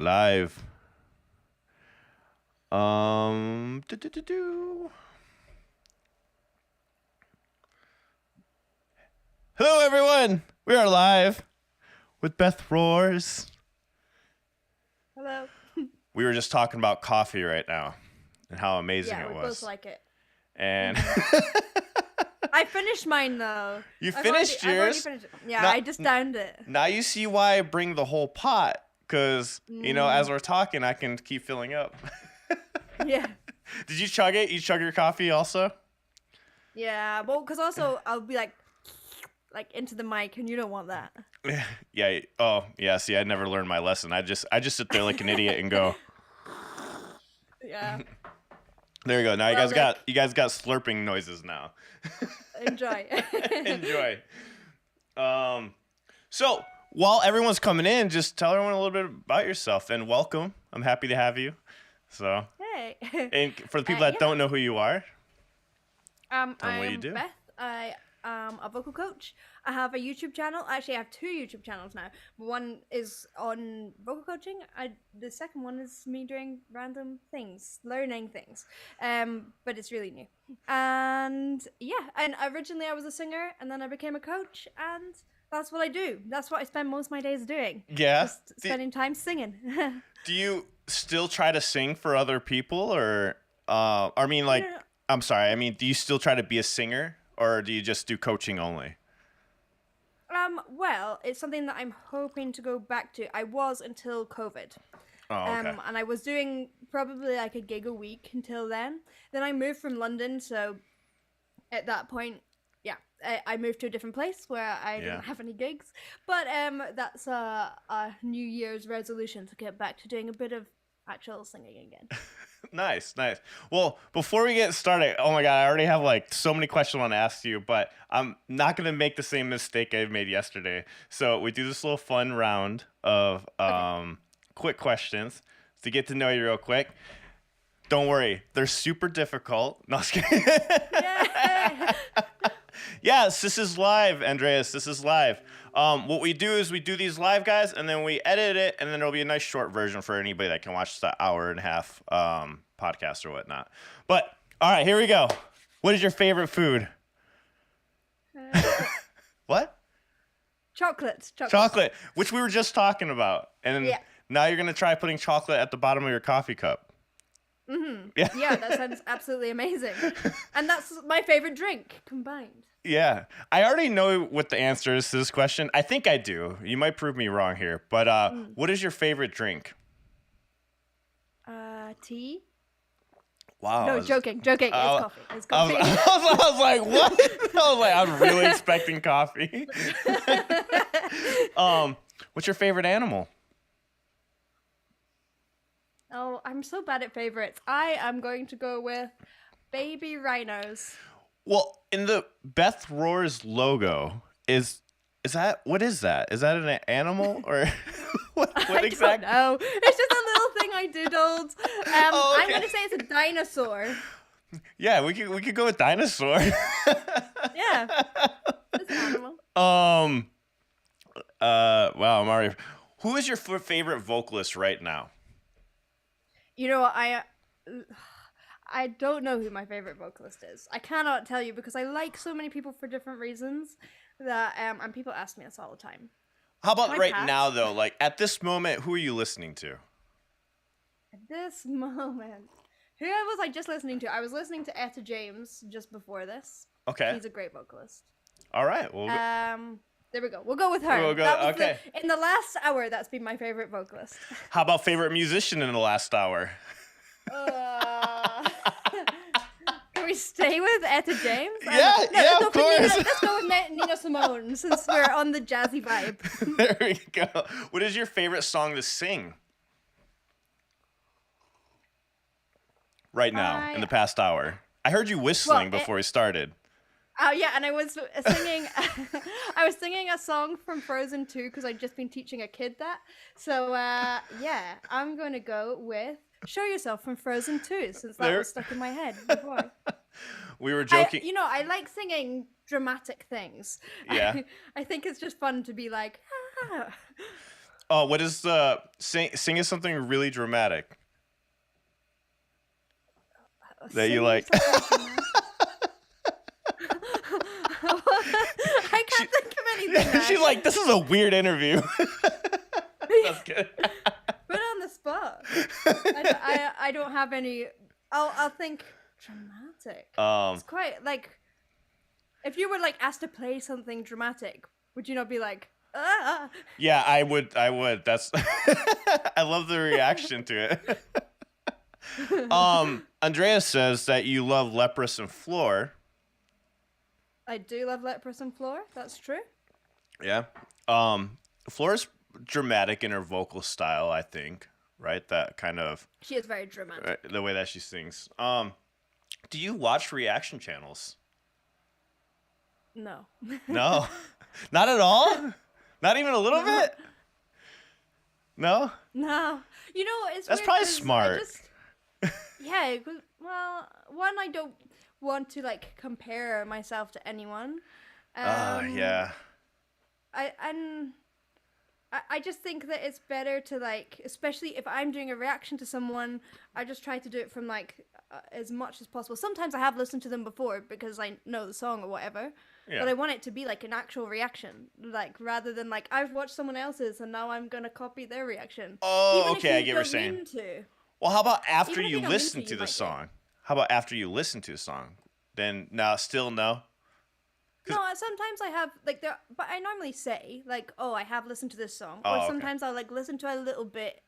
Live. Do. Hello, everyone. We are live with Beth Roars. Hello. We were just talking about coffee right now and how amazing it was. Yeah, we both like it. And I finished mine though. You finished yours? I've already finished it. Yeah, I just downed it. Now you see why I bring the whole pot, because, as we're talking, I can keep filling up. Yeah. Did you chug it? You chug your coffee also? Yeah, well, because also I'll be like into the mic, and you don't want that. Yeah. Oh, yeah. See, I never learned my lesson. I just sit there like an idiot and go. Yeah. There you go. Now you guys got slurping noises now. Enjoy. Enjoy. So while everyone's coming in, just tell everyone a little bit about yourself and welcome. I'm happy to have you. So. Hey. And for the people that don't know who you are, I'm what you do. Beth. I am a vocal coach. I have a YouTube channel. Actually, I have two YouTube channels now. One is on vocal coaching. The second one is me doing random things, learning things. But it's really new. And originally I was a singer, and then I became a coach, and that's what I do. That's what I spend most of my days doing. Yeah. Just spending time singing. Do you still try to sing for other people, or I'm sorry. I mean, do you still try to be a singer, or do you just do coaching only? Well, it's something that I'm hoping to go back to. I was until COVID. Oh, okay. And I was doing probably like a gig a week until then. Then I moved from London, so at that point, I moved to a different place where I didn't have any gigs. But that's a New Year's resolution to get back to doing a bit of actual singing again. Nice. Well, before we get started, oh my God, I already have like so many questions I want to ask you, but I'm not going to make the same mistake I made yesterday. So we do this little fun round of quick questions to get to know you real quick. Don't worry, they're super difficult. No, I was kidding. Yay! Yes, this is live, Andreas. This is live. What we do is we do these live, guys, and then we edit it, and then there'll be a nice short version for anybody that can watch the hour and a half podcast or whatnot. But, all right, here we go. What is your favorite food? What? Chocolate. Chocolate, which we were just talking about. And now you're going to try putting chocolate at the bottom of your coffee cup. Mm-hmm. Yeah, that sounds absolutely amazing. And that's my favorite drink combined. Yeah. I already know what the answer is to this question. I think I do. You might prove me wrong here. But what is your favorite drink? Tea. Wow. No, joking. It's coffee. It's coffee. I was like, what? I was really expecting coffee. What's your favorite animal? Oh, I'm so bad at favorites. I am going to go with baby rhinos. Well, in the Beth Roars logo, is that, what is that? Is that an animal or what exactly? I don't know. It's just a little thing I doodled. Okay. I'm going to say it's a dinosaur. Yeah, we could go with dinosaur. Yeah. It's an animal. Wow, I'm already. Who is your favorite vocalist right now? You know what, I don't know who my favorite vocalist is. I cannot tell you because I like so many people for different reasons that and people ask me this all the time. How about right now though? Like at this moment, who are you listening to? At this moment, who was I just listening to? I was listening to Etta James just before this. Okay. She's a great vocalist. All right. Well. There we go. We'll go with her. Okay. In the last hour, that's been my favorite vocalist. How about favorite musician in the last hour? Can we stay with Etta James? Of course. Let's go with Nina Simone since we're on the jazzy vibe. There we go. What is your favorite song to sing? Right now, in the past hour. I heard you whistling before we started. Oh yeah, and I was singing. I was singing a song from Frozen 2 because I'd just been teaching a kid that. So I'm going to go with "Show Yourself" from Frozen 2 since that was stuck in my head before. We were joking. I like singing dramatic things. Yeah. I think it's just fun to be like. Ah. Oh, what is the sing us something really dramatic that you Sing me like? something dramatic. I She, can't think of anything now. she's like, this is a weird interview. That's good. Put on the spot. I don't have any. I'll think dramatic. It's quite like if you were like asked to play something dramatic, would you not be like, ah? Yeah, I would. That's. I love the reaction to it. Andrea says that you love Leprous and Floor. I do love Leprous and Floor. That's true. Yeah. Floor's dramatic in her vocal style, I think. Right. That kind of. She is very dramatic. The way that she sings. Do you watch reaction channels? No. No, not at all. Not even a little bit. No. No. You know, it's That's weird probably 'cause smart. Yeah. Well, one, I don't want to like compare myself to anyone. Yeah. I just think that it's better to like, especially if I'm doing a reaction to someone, I just try to do it from like as much as possible. Sometimes I have listened to them before because I know the song or whatever, but I want it to be like an actual reaction, like rather than like I've watched someone else's and now I'm gonna copy their reaction. Oh, Even okay, I if get you what you're don't saying. mean to. Well, how about after Even if you you don't mean listen to, to you the like it. song? How about after you listen to the song? Then no, still no. No, sometimes I have like there, but I normally say like, "Oh, I have listened to this song," Oh, or okay. sometimes I'll like listen to a little bit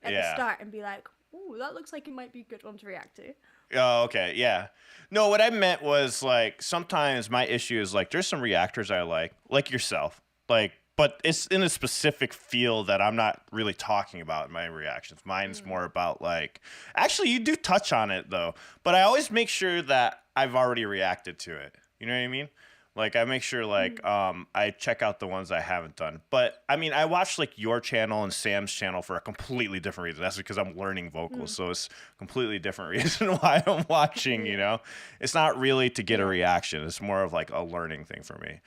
at the start and be like, "Oh, that looks like it might be a good one to react to." Oh, okay, yeah. No, what I meant was like sometimes my issue is like there's some reactors I like yourself, like, but it's in a specific field that I'm not really talking about in my reactions. Mine's more about like, actually, you do touch on it though, but I always make sure that I've already reacted to it. You know what I mean? Like I make sure like I check out the ones I haven't done. But I mean I watch like your channel and Sam's channel for a completely different reason. That's because I'm learning vocals, so it's a completely different reason why I'm watching, you know? It's not really to get a reaction. It's more of like a learning thing for me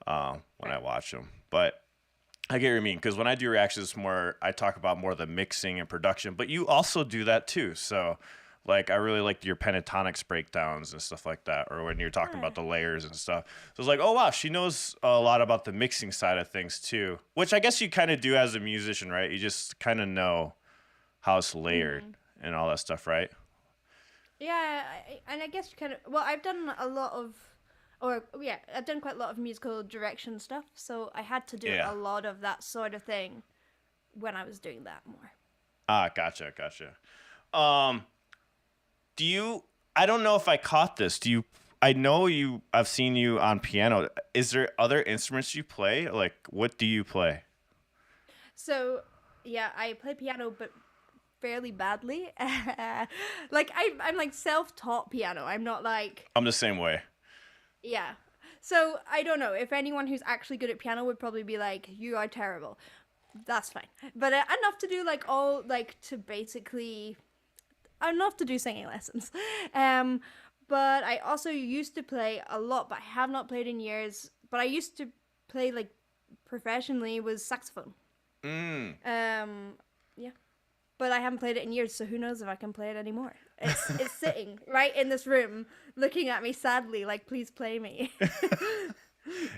when I watch them. But I get what you mean, because when I do reactions, it's more I talk about more the mixing and production, but you also do that too. So like I really liked your Pentatonix breakdowns and stuff like that, or when you're talking about the layers and stuff. So it's like, oh wow, she knows a lot about the mixing side of things too, which I guess you kind of do as a musician, right? You just kind of know how it's layered and all that stuff, right? Yeah, and I guess you kind of. Well, I've done a lot of, I've done quite a lot of musical direction stuff, so I had to do a lot of that sort of thing when I was doing that more. Ah, gotcha. Do you? I don't know if I caught this. Do you? I know you. I've seen you on piano. Is there other instruments you play? Like, what do you play? So, yeah, I play piano, but fairly badly. Like I'm like self-taught piano. I'm not like. I'm the same way. Yeah. So I don't know if anyone who's actually good at piano would probably be like, "You are terrible." That's fine, but enough to do like all like to basically. Enough to do singing lessons. But I also used to play a lot, but I have not played in years. But I used to play like professionally was saxophone. Yeah. But I haven't played it in years, so who knows if I can play it anymore. It's sitting right in this room, looking at me sadly, like, please play me.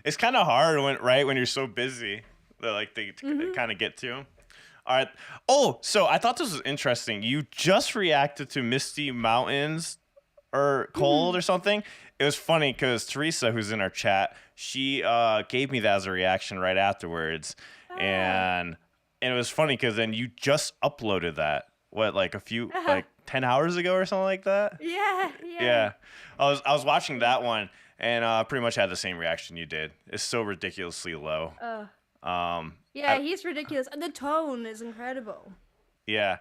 It's kind of hard when you're so busy that like they kind of get to 'em. All right. Oh, so I thought this was interesting. You just reacted to Misty Mountains or Cold or something. It was funny because Teresa, who's in our chat, she gave me that as a reaction right afterwards. And it was funny because then you just uploaded that. What, like a few, like 10 hours ago or something like that? Yeah. I was watching that one and pretty much had the same reaction you did. It's so ridiculously low. Yeah, he's ridiculous. And the tone is incredible. Yeah.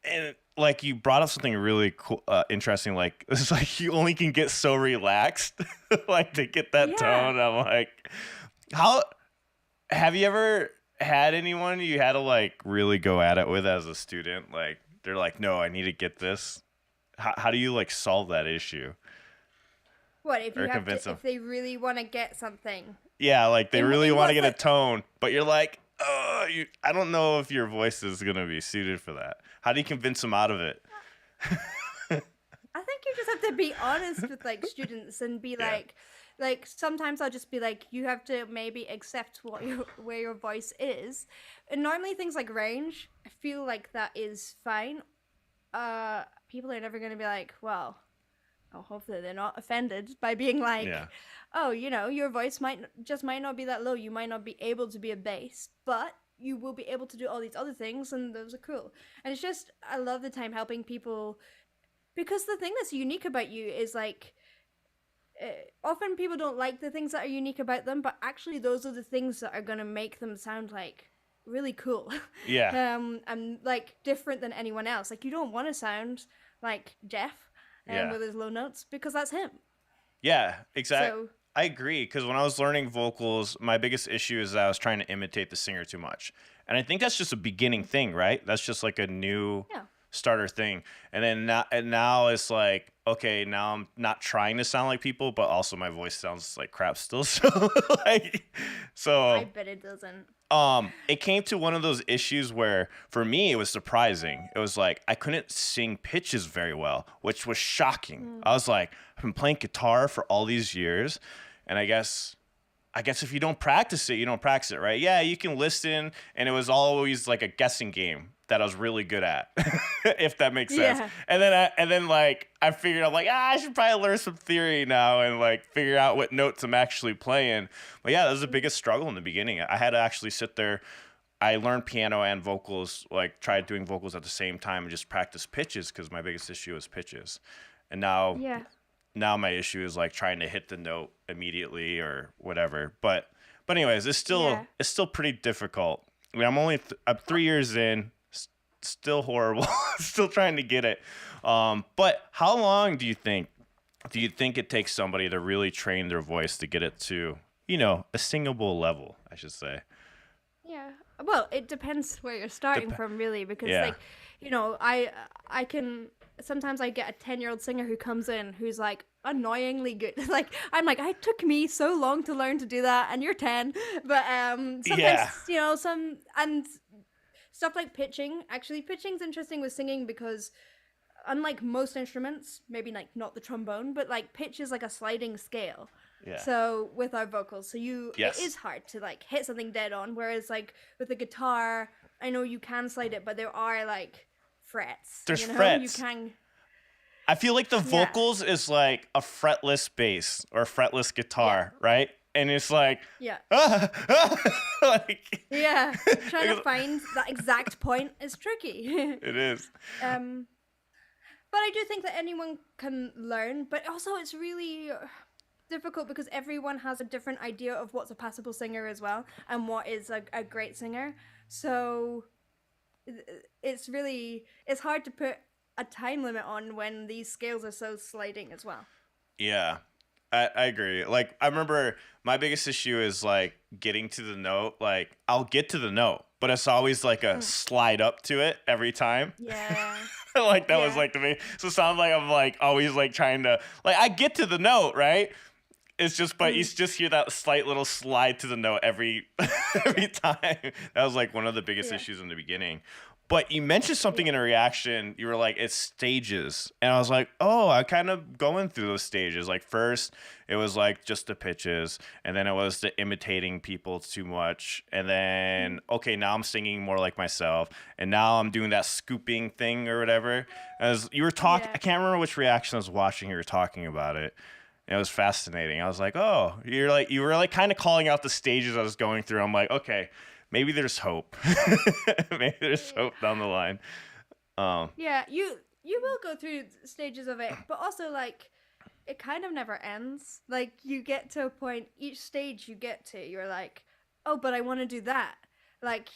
And like you brought up something really cool, interesting. Like it's like you only can get so relaxed, like to get that tone. I'm like, how have you ever had anyone you had to like really go at it with as a student? Like they're like, no, I need to get this. How do you like solve that issue? What if you have to, them? if they really want to get something? Yeah, like they really want to get a tone, but you're like, I don't know if your voice is gonna be suited for that. How do you convince them out of it? I think you just have to be honest with like students and be Yeah. like sometimes I'll just be like, you have to maybe accept what your where your voice is. And normally things like range, I feel like that is fine. People are never gonna be like, well, oh, hopefully they're not offended by being like, Yeah. oh, your voice might not be that low. You might not be able to be a bass, but you will be able to do all these other things, and those are cool. And it's just I love the time helping people because the thing that's unique about you is like often people don't like the things that are unique about them, but actually those are the things that are gonna make them sound like really cool. Yeah. And like different than anyone else. Like you don't want to sound like Jeff Yeah. with his low notes because that's him. Yeah, exactly. So I agree because when I was learning vocals, my biggest issue is that I was trying to imitate the singer too much, and I think that's just a beginning thing, right? That's just like a new yeah. starter thing, and now it's like okay, now I'm not trying to sound like people, but also my voice sounds like crap still. So like, I so bet it doesn't. it came to one of those issues where for me it was surprising. It was like I couldn't sing pitches very well, which was shocking. I was like, I've been playing guitar for all these years, and I guess if you don't practice it, you don't practice it, right? Yeah, you can listen, and it was always like a guessing game that I was really good at, if that makes sense. Yeah. And then like I figured out like I should probably learn some theory now and like figure out what notes I'm actually playing. But yeah, that was the biggest struggle in the beginning. I had to actually sit there. I learned piano and vocals, like tried doing vocals at the same time and just practice pitches because my biggest issue is pitches. And Yeah. now my issue is like trying to hit the note immediately or whatever. But anyways, Yeah. it's still pretty difficult. I mean, I'm 3 years in, still horrible, still trying to get it. But how long do you think it takes somebody to really train their voice to get it to a singable level? I should say. Yeah. Well, it depends where you're starting from, really, because Yeah. like, I can sometimes I get a 10-year-old singer who comes in who's like annoyingly good. Like I'm like, it took me so long to learn to do that, and you're 10. But sometimes Yeah. some and stuff like pitching. Actually, pitching's interesting with singing because unlike most instruments, maybe like not the trombone, but like pitch is like a sliding scale. Yeah. So with our vocals, Yes. it is hard to like hit something dead on. Whereas like with the guitar, I know you can slide it, but there are like frets. There's You frets. can. I feel like the Yeah. vocals is like a fretless bass or a fretless guitar, right? And it's like, Yeah. like, Yeah. Trying to find that exact point is tricky. it is. But I do think that anyone can learn, but also it's really difficult because everyone has a different idea of what's a passable singer as well and what is a great singer. So it's hard to put a time limit on when these scales are so sliding as well. Yeah, I agree. Like, I remember my biggest issue is like getting to the note. Like, I'll get to the note, but it's always like a slide up to it every time. Yeah. Like, that was Yeah. like the me. So it sounds like I'm like always like trying to, like, I get to the note, right? It's just, but you just hear that slight little slide to the note every time. That was like one of the biggest Yeah. issues in the beginning. But you mentioned something in a reaction. You were like, it's stages. And I was like, oh, I kind of going through those stages. Like, first, it was like just the pitches. And then it was the imitating people too much. And then, okay, now I'm singing more like myself. And now I'm doing that scooping thing or whatever. As you were talking, Yeah. I can't remember which reaction I was watching. You were talking about it. And it was fascinating. I was like, oh, you were like kind of calling out the stages I was going through. I'm like, okay, maybe there's hope. Maybe there's hope down the line. Yeah, you will go through stages of it, but also like it kind of never ends. Like you get to a point, each stage you get to, you're like, oh, but I want to do that. Like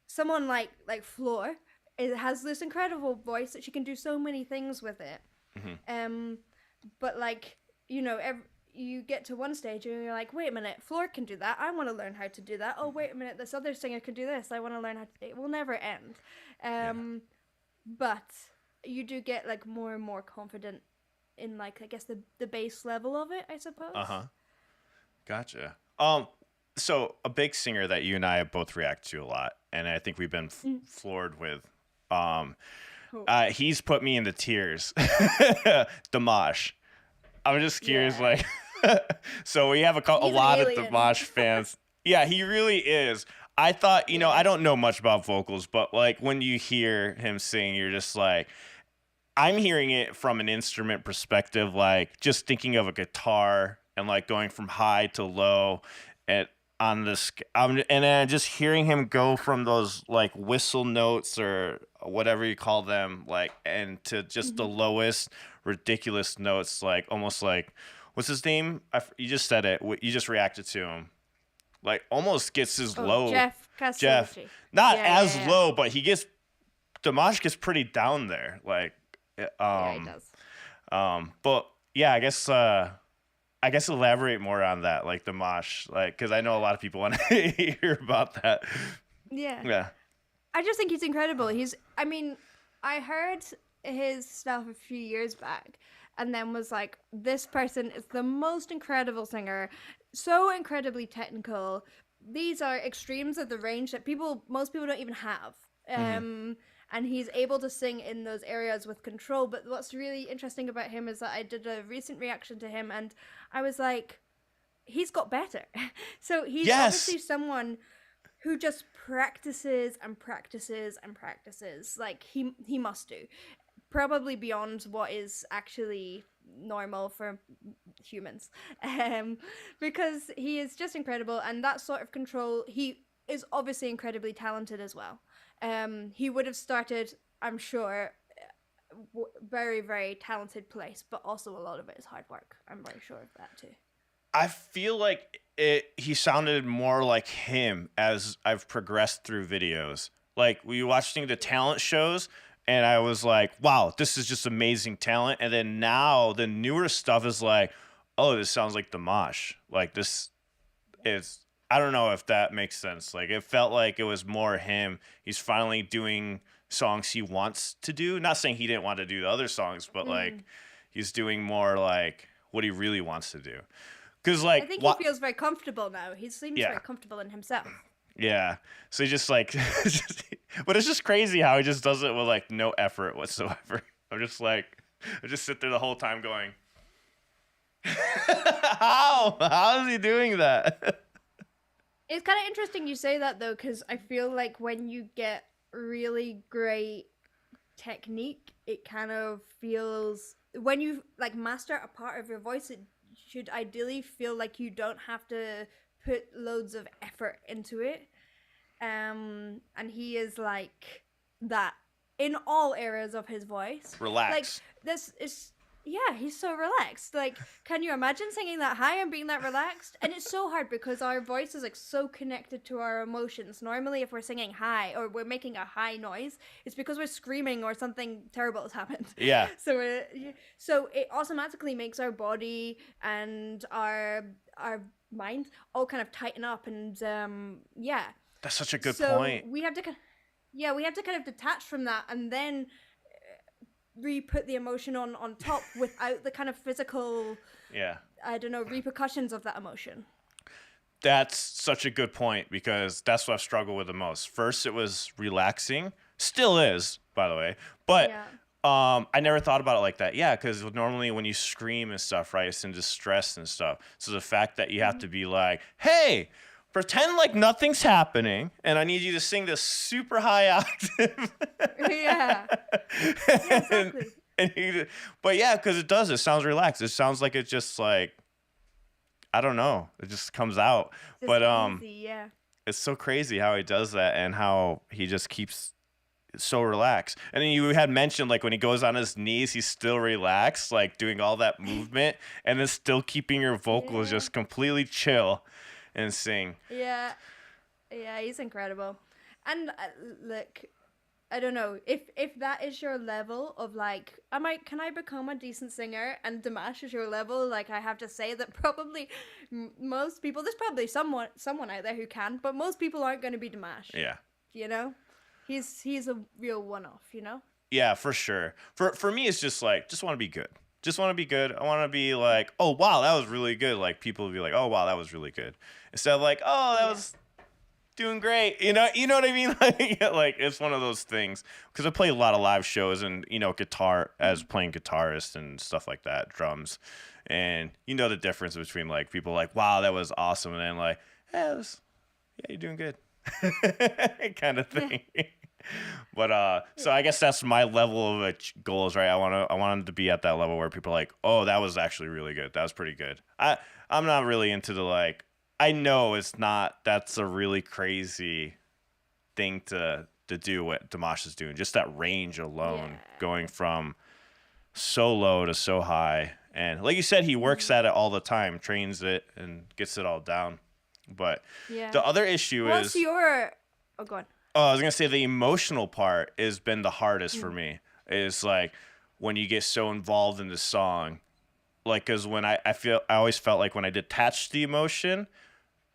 someone like Floor, it has this incredible voice that she can do so many things with it. But like you get to one stage and you're like, wait a minute, Floor can do that. I want to learn how to do that. Oh, wait a minute, this other singer can do this. I want to learn how to. It will never end. But you do get like more and more confident in like I guess the base level of it, I suppose. Gotcha. so a big singer that you and I both react to a lot, and I think we've been floored with. Um, Cool. he's put me into tears. Dimash. I'm just curious, Yeah. like, so we have a He's an lot of alien. Dimash fans. Yeah, he really is. I thought, Yeah. I don't know much about vocals, but like when you hear him sing, you're just like, I'm hearing it from an instrument perspective, like just thinking of a guitar and like going from high to low and on this, and then just hearing him go from those like whistle notes or whatever you call them, like, and to just the lowest ridiculous notes, like almost like, what's his name? You just said it. You just reacted to him. Like almost gets his low. Jeff Jeff, Castellucci. not Yeah, as yeah, yeah. low, but Dimash gets pretty down there. Like, Yeah, he does. but yeah, I guess elaborate more on that, like Dimash, like, because I know a lot of people want to hear about that. Yeah. Yeah. I just think he's incredible. I mean, I heard his stuff a few years back and then was like, this person is the most incredible singer, so incredibly technical. These are extremes of the range that most people don't even have. And he's able to sing in those areas with control. But what's really interesting about him is that I did a recent reaction to him and I was like, he's got better. So he's obviously someone who just practices and practices and practices, like he must do, probably beyond what is actually normal for humans, because he is just incredible, and that sort of control. He is obviously incredibly talented as well. He would have started, I'm sure, very, very talented place, but also a lot of it is hard work. I'm very sure of that too. I feel like he sounded more like him as I've progressed through videos. Like, we watching the talent shows, and I was like, wow, this is just amazing talent. And then now the newer stuff is like, oh, this sounds like Dimash. Like, this is, I don't know if that makes sense. Like, it felt like it was more him. He's finally doing songs he wants to do. Not saying he didn't want to do the other songs, but like, he's doing more like what he really wants to do. Because, like, I think he feels very comfortable now. He seems very comfortable in himself. Yeah. So he just like, but it's just crazy how he just does it with like no effort whatsoever. I'm just like, I just sit there the whole time going, how is he doing that? It's kind of interesting you say that though, because I feel like when you get really great technique, it kind of feels, when you like master a part of your voice, it should ideally feel like you don't have to put loads of effort into it. And he is like that in all areas of his voice. Relax. Like, this is, yeah, he's so relaxed. Like, can you imagine singing that high and being that relaxed? And it's so hard because our voice is like so connected to our emotions. Normally, if we're singing high or we're making a high noise, it's because we're screaming or something terrible has happened. Yeah. So it automatically makes our body and our mind all kind of tighten up, and yeah. That's such a good point. We have to kind of detach from that and then re-put the emotion on top without the kind of physical, I don't know, repercussions of that emotion. That's such a good point, because that's what I've struggled with the most. First, it was relaxing. Still is, by the way. But I never thought about it like that. Yeah, because normally when you scream and stuff, right, it's in distress and stuff. So the fact that you have to be like, hey, pretend like nothing's happening, and I need you to sing this super high octave. Yeah. Exactly. But yeah, because it sounds relaxed. It sounds like it's just like, I don't know, it just comes out. But easy, yeah. It's so crazy how he does that and how he just keeps so relaxed. And then you had mentioned, like, when he goes on his knees, he's still relaxed, like doing all that movement, and then still keeping your vocals just completely chill and sing. Yeah, he's incredible. And look, I don't know if that is your level of like, can I become a decent singer? And Dimash is your level. Like, I have to say that probably most people, there's probably someone out there who can, but most people aren't going to be Dimash. Yeah, you know, he's a real one-off. You know. Yeah, for sure. For me, it's just like, just want to be good. Just want to be good. I want to be like, oh wow, that was really good. Like people would be like, oh wow, that was really good. Instead of like, oh, that was doing great. You know what I mean? Like it's one of those things because I play a lot of live shows and guitar as playing guitarist and stuff like that, drums, and you know the difference between like people like, wow, that was awesome, and then like, yeah, you're doing good, kind of thing. But so I guess that's my level of goals, right? I want to be at that level where people are like, oh, that was actually really good. That was pretty good. I'm not really into the like. I know it's not. That's a really crazy thing to do what Dimash is doing. Just that range alone, going from so low to so high, and like you said, he works at it all the time, trains it, and gets it all down. But the other issue What's is. your? Oh, go on. Oh, I was gonna say the emotional part has been the hardest for me. Is like when you get so involved in the song, like because when I always felt like when I detached the emotion,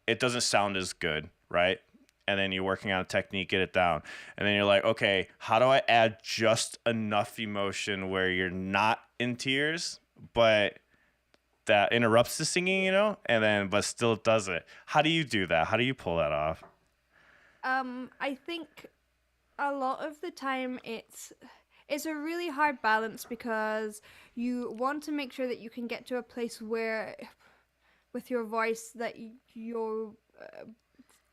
it doesn't sound as good, right? And then you're working on a technique, get it down, and then you're like, okay, how do I add just enough emotion where you're not in tears, but that interrupts the singing, and then but still does it. How do you do that? How do you pull that off? I think a lot of the time it's a really hard balance because you want to make sure that you can get to a place where with your voice that your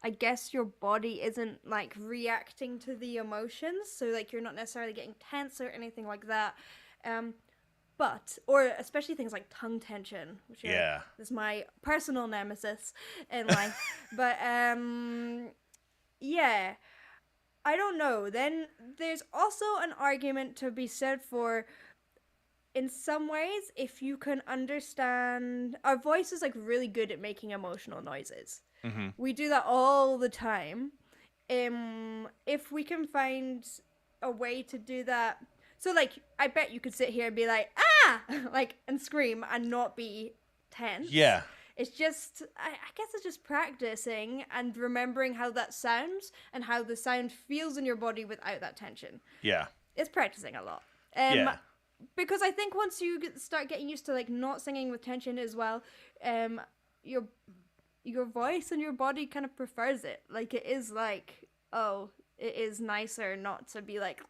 I guess your body isn't like reacting to the emotions, so like you're not necessarily getting tense or anything like that. Or especially things like tongue tension, which is my personal nemesis in life. But yeah, I don't know. Then there's also an argument to be said for, in some ways, if you can understand, our voice is like really good at making emotional noises. Mm-hmm. We do that all the time. If we can find a way to do that, so like I bet you could sit here and be like like and scream and not be tense. Yeah. It's just, I guess it's just practicing and remembering how that sounds and how the sound feels in your body without that tension. Yeah. It's practicing a lot. Because I think once you start getting used to like not singing with tension as well, your voice and your body kind of prefers it. Like it is like, oh, it is nicer not to be like,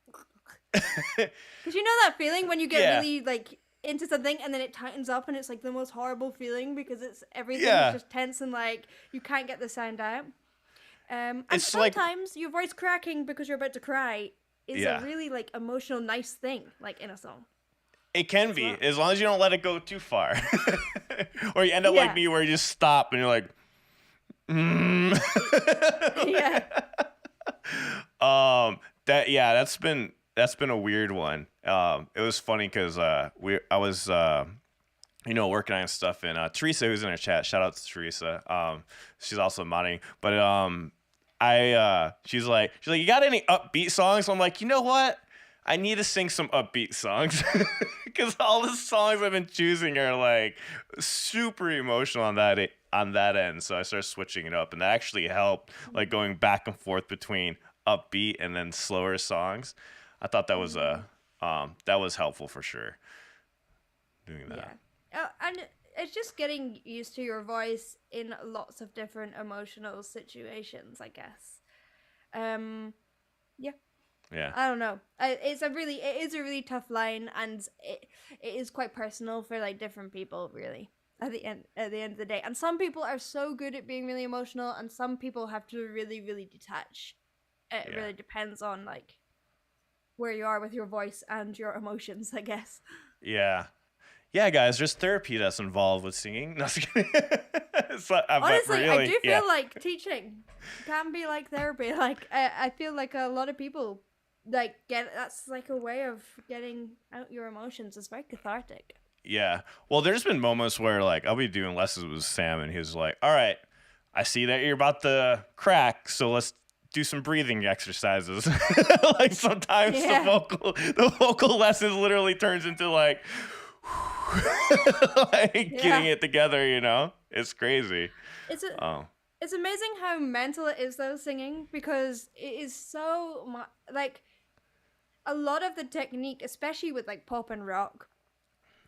because you know that feeling when you get really like into something and then it tightens up and it's like the most horrible feeling because it's everything is just tense and like you can't get the sound out. And it's sometimes your voice cracking because you're about to cry is a really like emotional nice thing, like in a song. It can be, as long as you don't let it go too far. Or you end up like me where you just stop and you're like that's been a weird one. It was funny because I was working on stuff, and Teresa, who's in our chat, shout out to Teresa. She's also modding, but she's like, you got any upbeat songs? I'm like, you know what? I need to sing some upbeat songs because all the songs I've been choosing are like super emotional on that end. So I started switching it up, and that actually helped, like going back and forth between upbeat and then slower songs. I thought that was that was helpful for sure. Doing that. Yeah. And it's just getting used to your voice in lots of different emotional situations, I guess. Yeah. I don't know. It is a really tough line, and it is quite personal for like different people, really. At the end of the day, and some people are so good at being really emotional, and some people have to really, really detach. It really depends on like where you are with your voice and your emotions, I guess. Yeah. Yeah, guys, there's therapy that's involved with singing. No, honestly, really, I do feel like teaching can be like therapy. Like I feel like a lot of people like that's like a way of getting out your emotions. It's very cathartic. Yeah. Well, there's been moments where like I'll be doing lessons with Sam, and he was like, "All right, I see that you're about to crack, so let's do some breathing exercises." Like sometimes the vocal lessons literally turns into like getting it together, It's crazy. It's amazing how mental it is though, singing, because it is so much like a lot of the technique, especially with like pop and rock,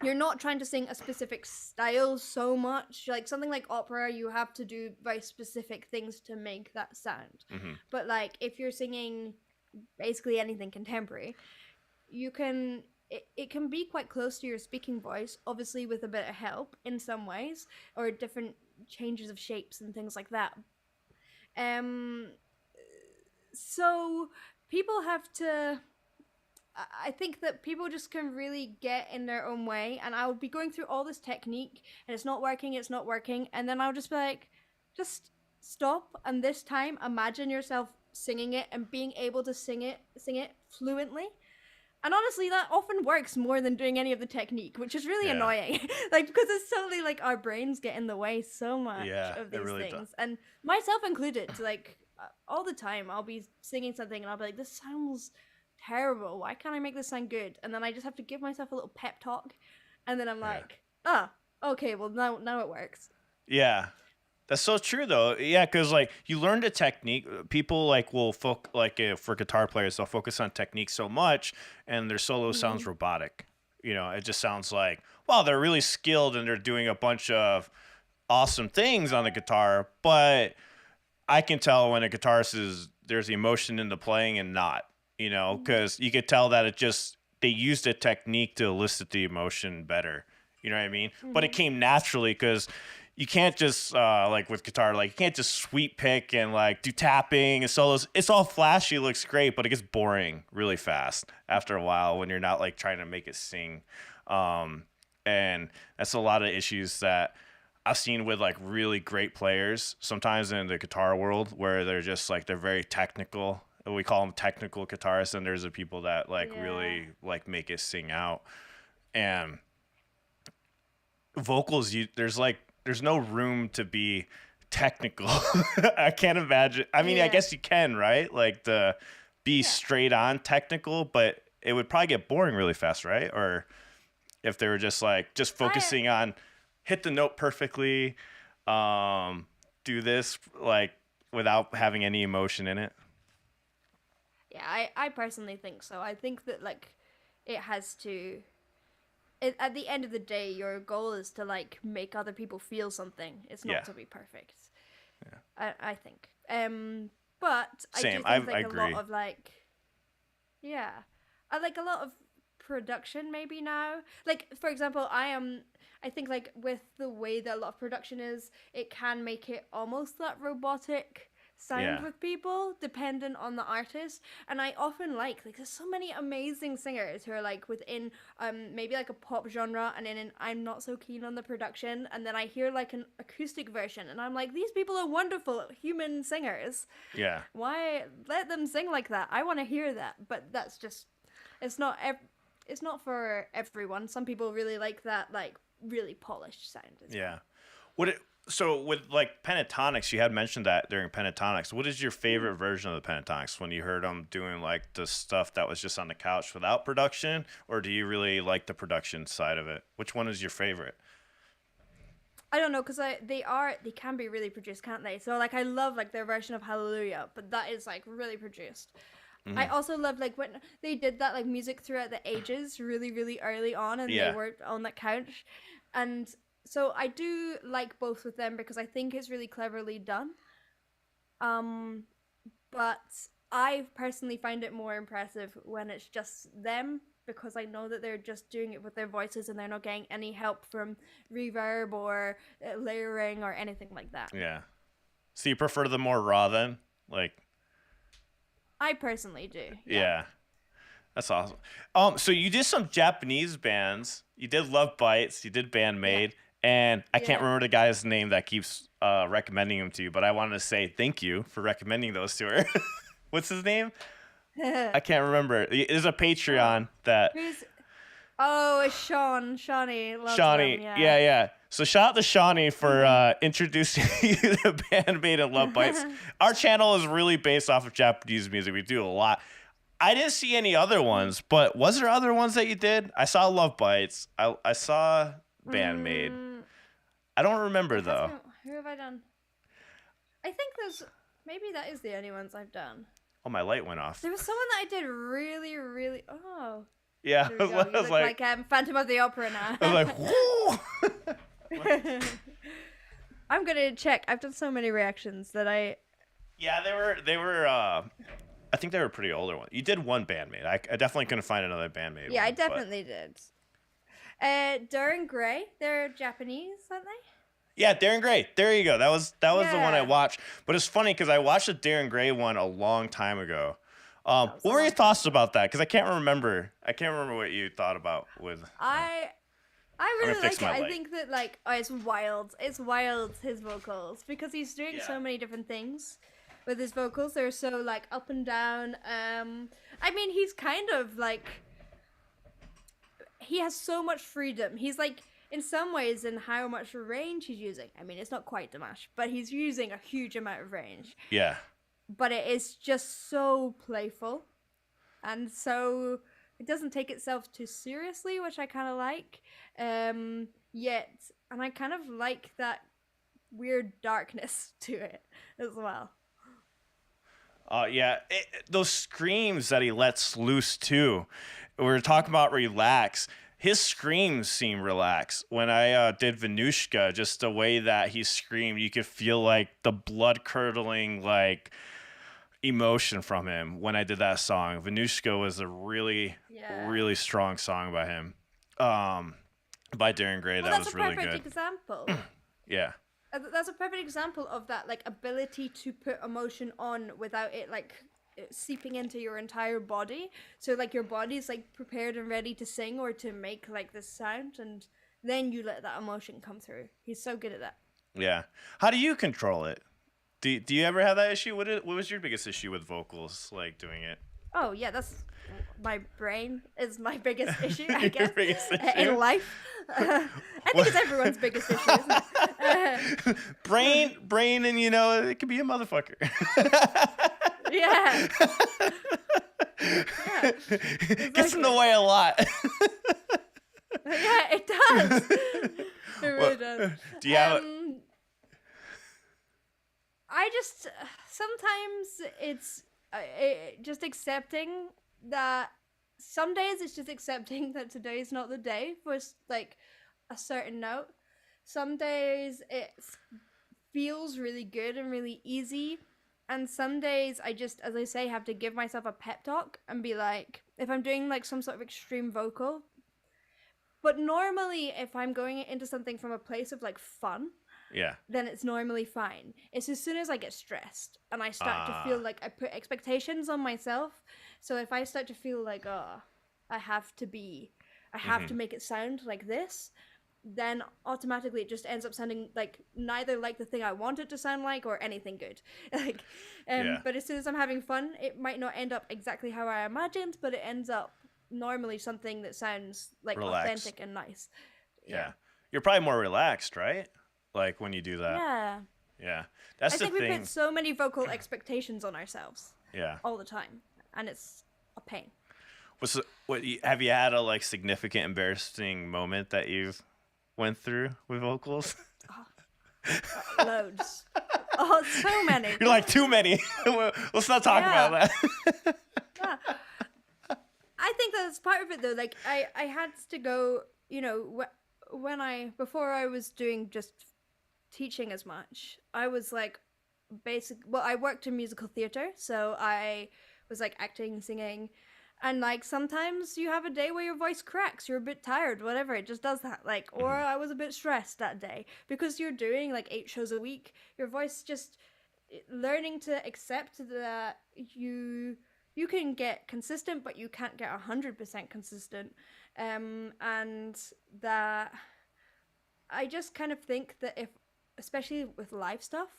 you're not trying to sing a specific style so much. Like something like opera, you have to do very specific things to make that sound. Hmm. But like if you're singing basically anything contemporary, you can it can be quite close to your speaking voice, obviously with a bit of help in some ways, or different changes of shapes and things like that. Um, so people have to. I think that people just can really get in their own way, and I would be going through all this technique, and it's not working, and then I'll just be like, just stop, and this time imagine yourself singing it and being able to sing it fluently. And honestly, that often works more than doing any of the technique, which is really Yeah. annoying. Like, because it's totally like our brains get in the way so much Yeah, of it these really things. does. And myself included, like, all the time, I'll be singing something and I'll be like, this sounds terrible. Why can't I make this sound good? And then I just have to give myself a little pep talk. And then I'm Yeah. like, okay, well, now it works. Yeah. That's so true though. Yeah, because like you learn the technique. People like will for guitar players, they'll focus on technique so much, and their solo sounds robotic. You know, it just sounds like wow, they're really skilled and they're doing a bunch of awesome things on the guitar. But I can tell when a guitarist is there's emotion in the playing and not. You know, because you could tell that they used a technique to elicit the emotion better. You know what I mean? But it came naturally because you can't just like with guitar, like you can't just sweep pick and like do tapping and solos. It's all flashy, looks great, but it gets boring really fast after a while when you're not like trying to make it sing. And that's a lot of issues that I've seen with like really great players sometimes in the guitar world where they're just like they're very technical. We call them technical guitarists, and there's the people that like really like make it sing out. And vocals, there's no room to be technical. I can't imagine. I mean, I guess you can, right? Like the be straight on technical, but it would probably get boring really fast, right? Or if they were just like just focusing on hit the note perfectly, do this like without having any emotion in it. Yeah, I personally think so. I think that like it has to at the end of the day, your goal is to like make other people feel something. It's not to be perfect. I think. But Same. I do think I like a agree. lot of like, yeah, I like a lot of production maybe now. Like for example, I think like with the way that a lot of production is, it can make it almost that robotic sound with people dependent on the artist. And I often like there's so many amazing singers who are like within maybe like a pop genre, and then I'm not so keen on the production, and then I hear like an acoustic version and I'm like, these people are wonderful human singers. Yeah. Why let them sing like that? I want to hear that. But that's just it's not it's not for everyone. Some people really like that like really polished sound as well. So with like Pentatonix, you had mentioned that during Pentatonix. What is your favorite version of the Pentatonix when you heard them doing like the stuff that was just on the couch without production, or do you really like the production side of it? Which one is your favorite? I don't know, because they can be really produced, can't they? So like I love like their version of Hallelujah, but that is like really produced. I also love like when they did that like music throughout the ages, really early on, and they were on that couch, and so I do like both with them because I think it's really cleverly done. But I personally find it more impressive when it's just them, because I know that they're just doing it with their voices and they're not getting any help from reverb or layering or anything like that. Yeah. So you prefer the more raw then? Like I personally do. yeah. That's awesome. So you did some Japanese bands. You did Love Bites. You did Bandmade, and I can't remember the guy's name that keeps recommending them to you. But I wanted to say thank you for recommending those to her. What's his name? I can't remember. There's a Patreon that Who's? Oh, it's Shawnee loves Shawnee. them, Yeah. So shout out to Shawnee for introducing you to Bandmade and Love Bites. Our channel is really based off of Japanese music. We do a lot. I didn't see any other ones, but was there other ones that you did? I saw Love Bites. I saw Bandmade. I don't remember though. Who have I done? I think maybe that is the only ones I've done. Oh, my light went off. There was someone that I did really. Oh. Yeah, There I we go. You was look like, like Phantom of the Opera now. I was like, whoo! I'm gonna check. I've done so many reactions that I. Yeah, they were. I think they were pretty older ones. You did one bandmate. I definitely couldn't find another bandmate. Yeah, one, I definitely did. Dir En Grey. They're Japanese, aren't they? Yeah, Dir En Grey. There you go. That was the one I Yeah. watched. But it's funny because I watched the Dir En Grey one a long time ago. That was What a were your long thoughts about that? Because I can't remember. I can't remember what you thought about with. I gonna really fix like it. my I light. think that like it's wild. It's wild his vocals because he's doing Yeah. so many different things with his vocals. They're so like up and down. I mean he's kind of like he has so much freedom. He's like in some ways in how much range he's using. I mean it's not quite Dimash, but he's using a huge amount of range. Yeah. But it is just so playful and so it doesn't take itself too seriously, which I kind of like. Yet, and I kind of like that weird darkness to it as well. Yeah. Those screams that he lets loose too. We were talking about relax. His screams seem relaxed. When I did Venushka, just the way that he screamed, you could feel like the blood curdling like emotion from him when I did that song. Venushka was a really, really strong song by him. By Dir En Grey, Well, that was really that's a good. perfect example. Yeah. That's a perfect example of that like ability to put emotion on without it like seeping into your entire body. So like your body's like prepared and ready to sing or to make like this sound, and then you let that emotion come through. He's so good at that. Yeah. How do you control it? Do you ever have that issue? What was your biggest issue with vocals, like doing it? Oh yeah, that's my brain is my biggest issue, I Your guess, biggest issue? in life. I think it's everyone's biggest issue, isn't it? Brain, and it could be a motherfucker. Yeah. Gets in the way a lot. Yeah, it does. It really does. Do you have? I just sometimes it's just accepting that some days it's just accepting that today's not the day for like a certain note. Some days it feels really good and really easy, and some days I just, as I say, have to give myself a pep talk and be like, if I'm doing like some sort of extreme vocal. But normally if I'm going into something from a place of like fun, Yeah. then it's normally fine. It's as soon as I get stressed and I start to feel like I put expectations on myself. So if I start to feel like, oh, I have to make it sound like this, then automatically it just ends up sounding like neither like the thing I want it to sound like or anything good. But as soon as I'm having fun, it might not end up exactly how I imagined, but it ends up normally something that sounds like Relaxed. authentic and nice. Yeah. You're probably more relaxed, right? Like when you do that. Yeah. Yeah. That's I the think we thing. put so many vocal expectations on ourselves Yeah. all the time, and it's a pain. Have you had a like significant embarrassing moment that you've went through with vocals? Loads. Oh, so many. You're like, too many. Let's not talk about that. Yeah. I think that's part of it though. Like I had to go, before I was doing just teaching as much, I was like I worked in musical theater, so I was like acting, singing, and like sometimes you have a day where your voice cracks, you're a bit tired, whatever, it just does that, like, or I was a bit stressed that day because you're doing like 8 shows a week. Your voice just learning to accept that you can get consistent, but you can't get 100% consistent, and that I just kind of think that if, especially with live stuff,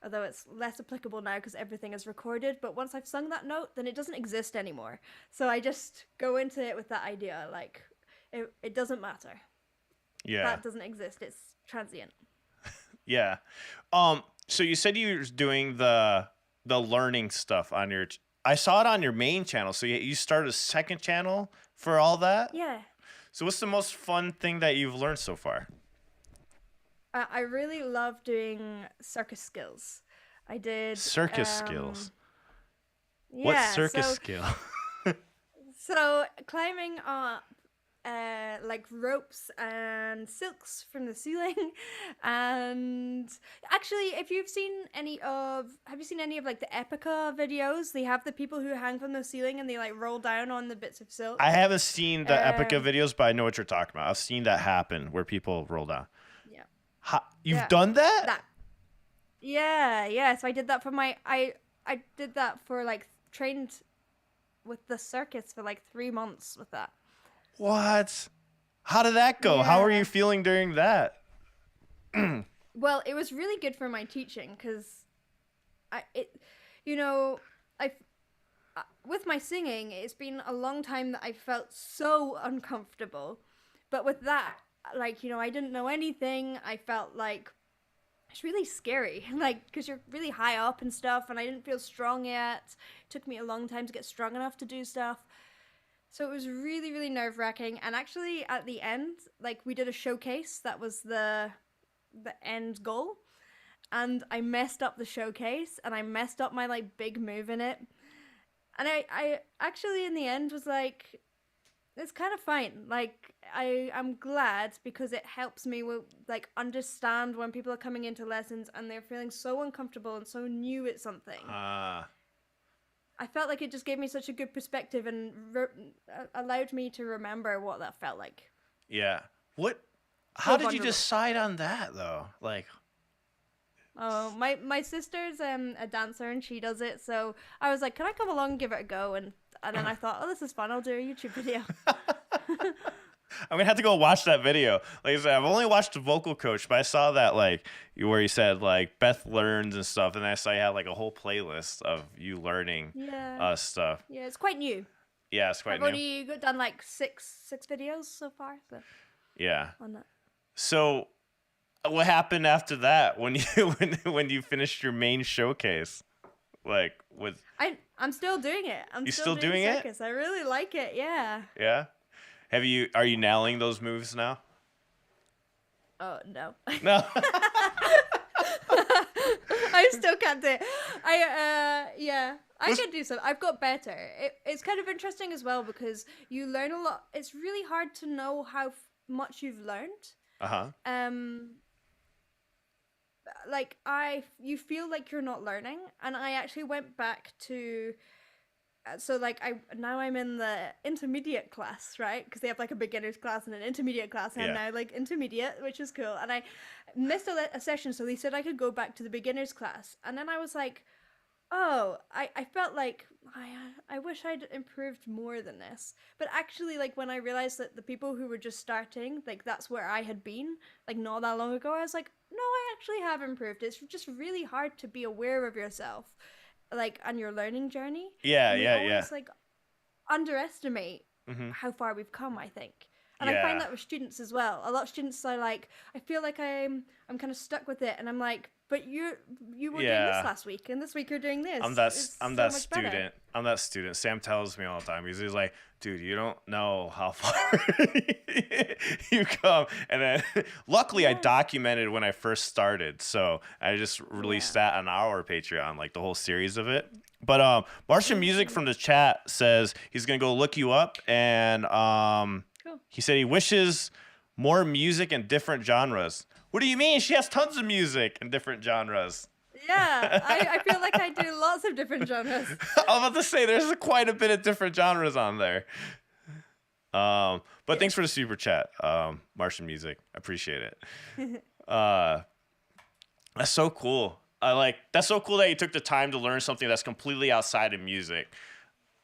although it's less applicable now because everything is recorded, but once I've sung that note, then it doesn't exist anymore. So I just go into it with that idea, like, it doesn't matter. Yeah. That doesn't exist. It's transient. Yeah. So you said you were doing the learning stuff on your. I saw it on your main channel. So you started a second channel for all that. Yeah. So what's the most fun thing that you've learned so far? I really love doing circus skills. I did Circus skills. Yeah, What circus so, skill? So climbing up like ropes and silks from the ceiling, and actually, if you've seen have you seen any of like the Epica videos? They have the people who hang from the ceiling and they like roll down on the bits of silk. I haven't seen the Epica Um, videos, but I know what you're talking about. I've seen that happen where people roll down. yeah, You've done that? that. Yeah. So I did that for I did that for like trained with the circus for like 3 months with that. What? How did that go? How are Yeah. you feeling during that? Well, it was really good for my teaching because I with my singing, it's been a long time that I felt so uncomfortable. But with that, like, I didn't know anything. I felt like it's really scary, like, because you're really high up and stuff, and I didn't feel strong yet. It took me a long time to get strong enough to do stuff. So it was really, really nerve-wracking. And actually, at the end, like, we did a showcase. That was the end goal. And I messed up the showcase, and I messed up my, like, big move in it. And I actually, in the end, was like, it's kind of fine. Like, I'm glad because it helps me, like, understand when people are coming into lessons and they're feeling so uncomfortable and so new at something. I felt like it just gave me such a good perspective and allowed me to remember what that felt like. Yeah. How did you vulnerable. decide on that, though? Like, Oh, my sister's a dancer and she does it, so I was like, can I come along and give it a go? And then I thought, oh, this is fun. I'll do a YouTube video. I'm gonna have to go watch that video. Like I said, I've only watched the vocal coach, but I saw that like where you said like Beth Learns and stuff, and I saw you had like a whole playlist of you learning stuff. Yeah, it's quite new. Yeah, it's quite I've new. only done like six videos so far. So Yeah. on that. So, what happened after that when you when you finished your main showcase? Like with I'm still doing it. You still doing it? circus. I really like it. Yeah. Yeah. Are you nailing those moves now? Oh no. No. I still can't do it. I can do some. I've got better. It's kind of interesting as well because you learn a lot. It's really hard to know how much you've learned. Like you feel like you're not learning, and I actually went back to. So like I'm in the intermediate class, right? Because they have like a beginner's class and an intermediate class, and I'm now like intermediate, which is cool. And I missed a session, so they said I could go back to the beginner's class, and then I was like, oh, I felt like I wish I'd improved more than this. But actually, like when I realized that the people who were just starting, like that's where I had been, like not that long ago, I was like, no, I actually have improved. It's just really hard to be aware of yourself, like on your learning journey. Yeah, and we yeah, always, like underestimate how far we've come, I think. And I find that with students as well. A lot of students are like, I feel like I'm kind of stuck with it, and I'm like, but you were doing this last week, and this week you're doing this. I'm that student. I'm that student. Sam tells me all the time. He's like, dude, you don't know how far you come. And then luckily I documented when I first started. So I just released that on our Patreon, like the whole series of it. But Martian Music from the chat says he's going to go look you up. And he said he wishes more music in different genres. What do you mean? She has tons of music in different genres. Yeah, I feel like I do lots of different genres. I'm about to say there's quite a bit of different genres on there. But thanks for the super chat, Martian Music. I appreciate it. That's so cool. That's so cool that you took the time to learn something that's completely outside of music.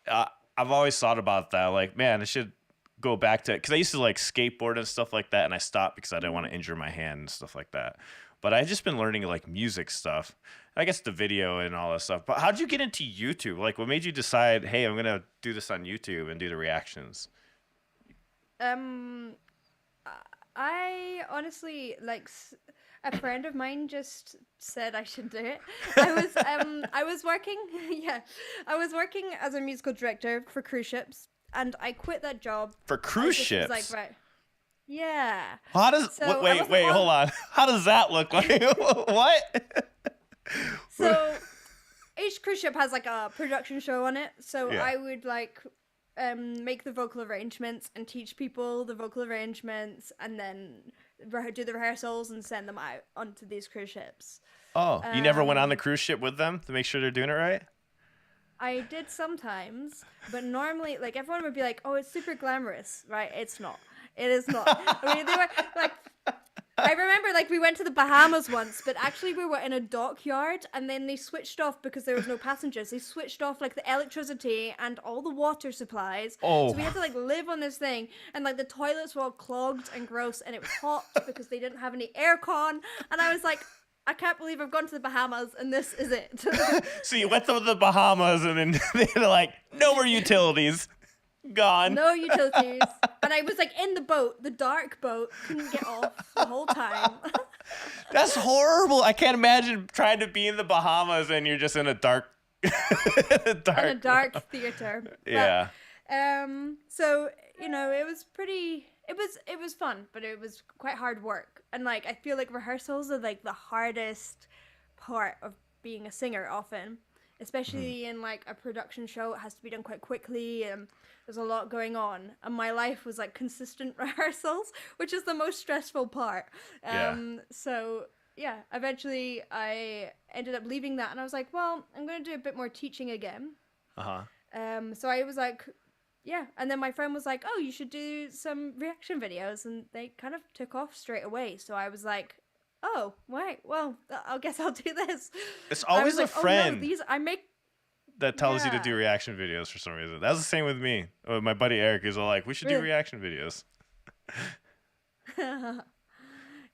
I've always thought about that. Like, man, I should go back to it because I used to like skateboard and stuff like that, and I stopped because I didn't want to injure my hand and stuff like that. But I've just been learning like music stuff. I guess the video and all that stuff. But how'd you get into YouTube? Like, what made you decide, hey, I'm gonna do this on YouTube and do the reactions? I honestly like a friend of mine just said I should do it. I was working as a musical director for cruise ships, and I quit that job For cruise ships? Like, right. Yeah. How does So wait, hold on. How does that look like? What? So each cruise ship has like a production show on it. So Yeah. I would like make the vocal arrangements and teach people the vocal arrangements, and then do the rehearsals and send them out onto these cruise ships. Oh, you never went on the cruise ship with them to make sure they're doing it right? I did sometimes, but normally, like, everyone would be like, "Oh, it's super glamorous," right? It's not. It is not. I mean, they were like, I remember, like, we went to the Bahamas once, but actually we were in a dockyard, and then they switched off because there was no passengers. They switched off, like, the electricity and all the water supplies. Oh. So we had to, like, live on this thing, and, like, the toilets were all clogged and gross, and it was hot because they didn't have any aircon. And I was like, I can't believe I've gone to the Bahamas, and this is it. So you went to the Bahamas, and then they're like, no more utilities. Gone. No utilities. And I was, like, in the boat, the dark boat, couldn't get off the whole time. That's horrible. I can't imagine trying to be in the Bahamas and you're just in a dark In a dark theater. Yeah. So, you know, it was pretty, it was fun, but it was quite hard work. And, like, I feel like rehearsals are, like, the hardest part of being a singer often, especially in, like, a production show. It has to be done quite quickly, and there's a lot going on. And my life was, like, consistent rehearsals, which is the most stressful part. So, yeah, eventually I ended up leaving that, and I was like, well, I'm going to do a bit more teaching again. So I was like, yeah. And then my friend was like, oh, you should do some reaction videos. And they kind of took off straight away. So I was like, oh, right, well, I guess I'll do this. It's always a friend that tells you to do reaction videos for some reason. That was the same with me. My buddy Eric is all like, we should do reaction videos.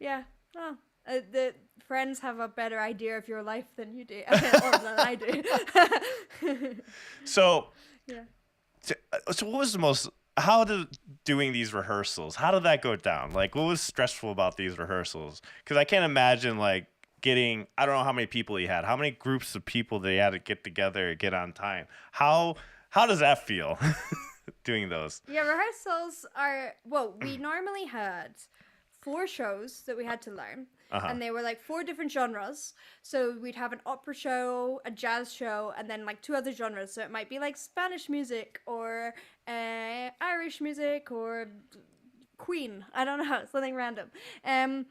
Yeah. Oh, the friends have a better idea of your life than you do, or than I do. So, yeah. So what was the most, doing these rehearsals, how did that go down? Like, what was stressful about these rehearsals? Because I can't imagine, like, getting, I don't know how many people he had, how many groups of people they had to get together and get on time. How does that feel, doing those? Yeah, rehearsals are, well, we normally had 4 shows that we had to learn. And they were like 4 different genres. So we'd have an opera show, a jazz show, and then like 2 other genres. So it might be like Spanish music or Irish music or Queen. I don't know, something random. And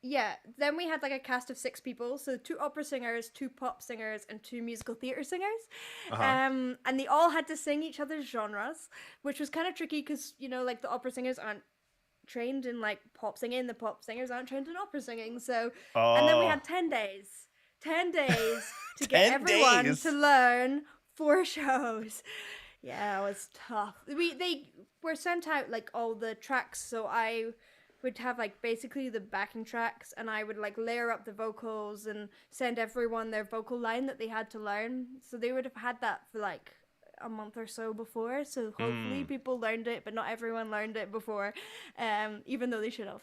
yeah, then we had like a cast of 6 people. So 2 opera singers, 2 pop singers, and 2 musical theater singers. And they all had to sing each other's genres, which was kind of tricky because, you know, like the opera singers aren't trained in like pop singing, the pop singers aren't trained in opera singing, so and then we had 10 days to get everyone to learn 4 shows. Yeah, it was tough. They were sent out like all the tracks, so I would have like basically the backing tracks, and I would like layer up the vocals and send everyone their vocal line that they had to learn, so they would have had that for like a month or so before, so hopefully people learned it, but not everyone learned it before, even though they should have.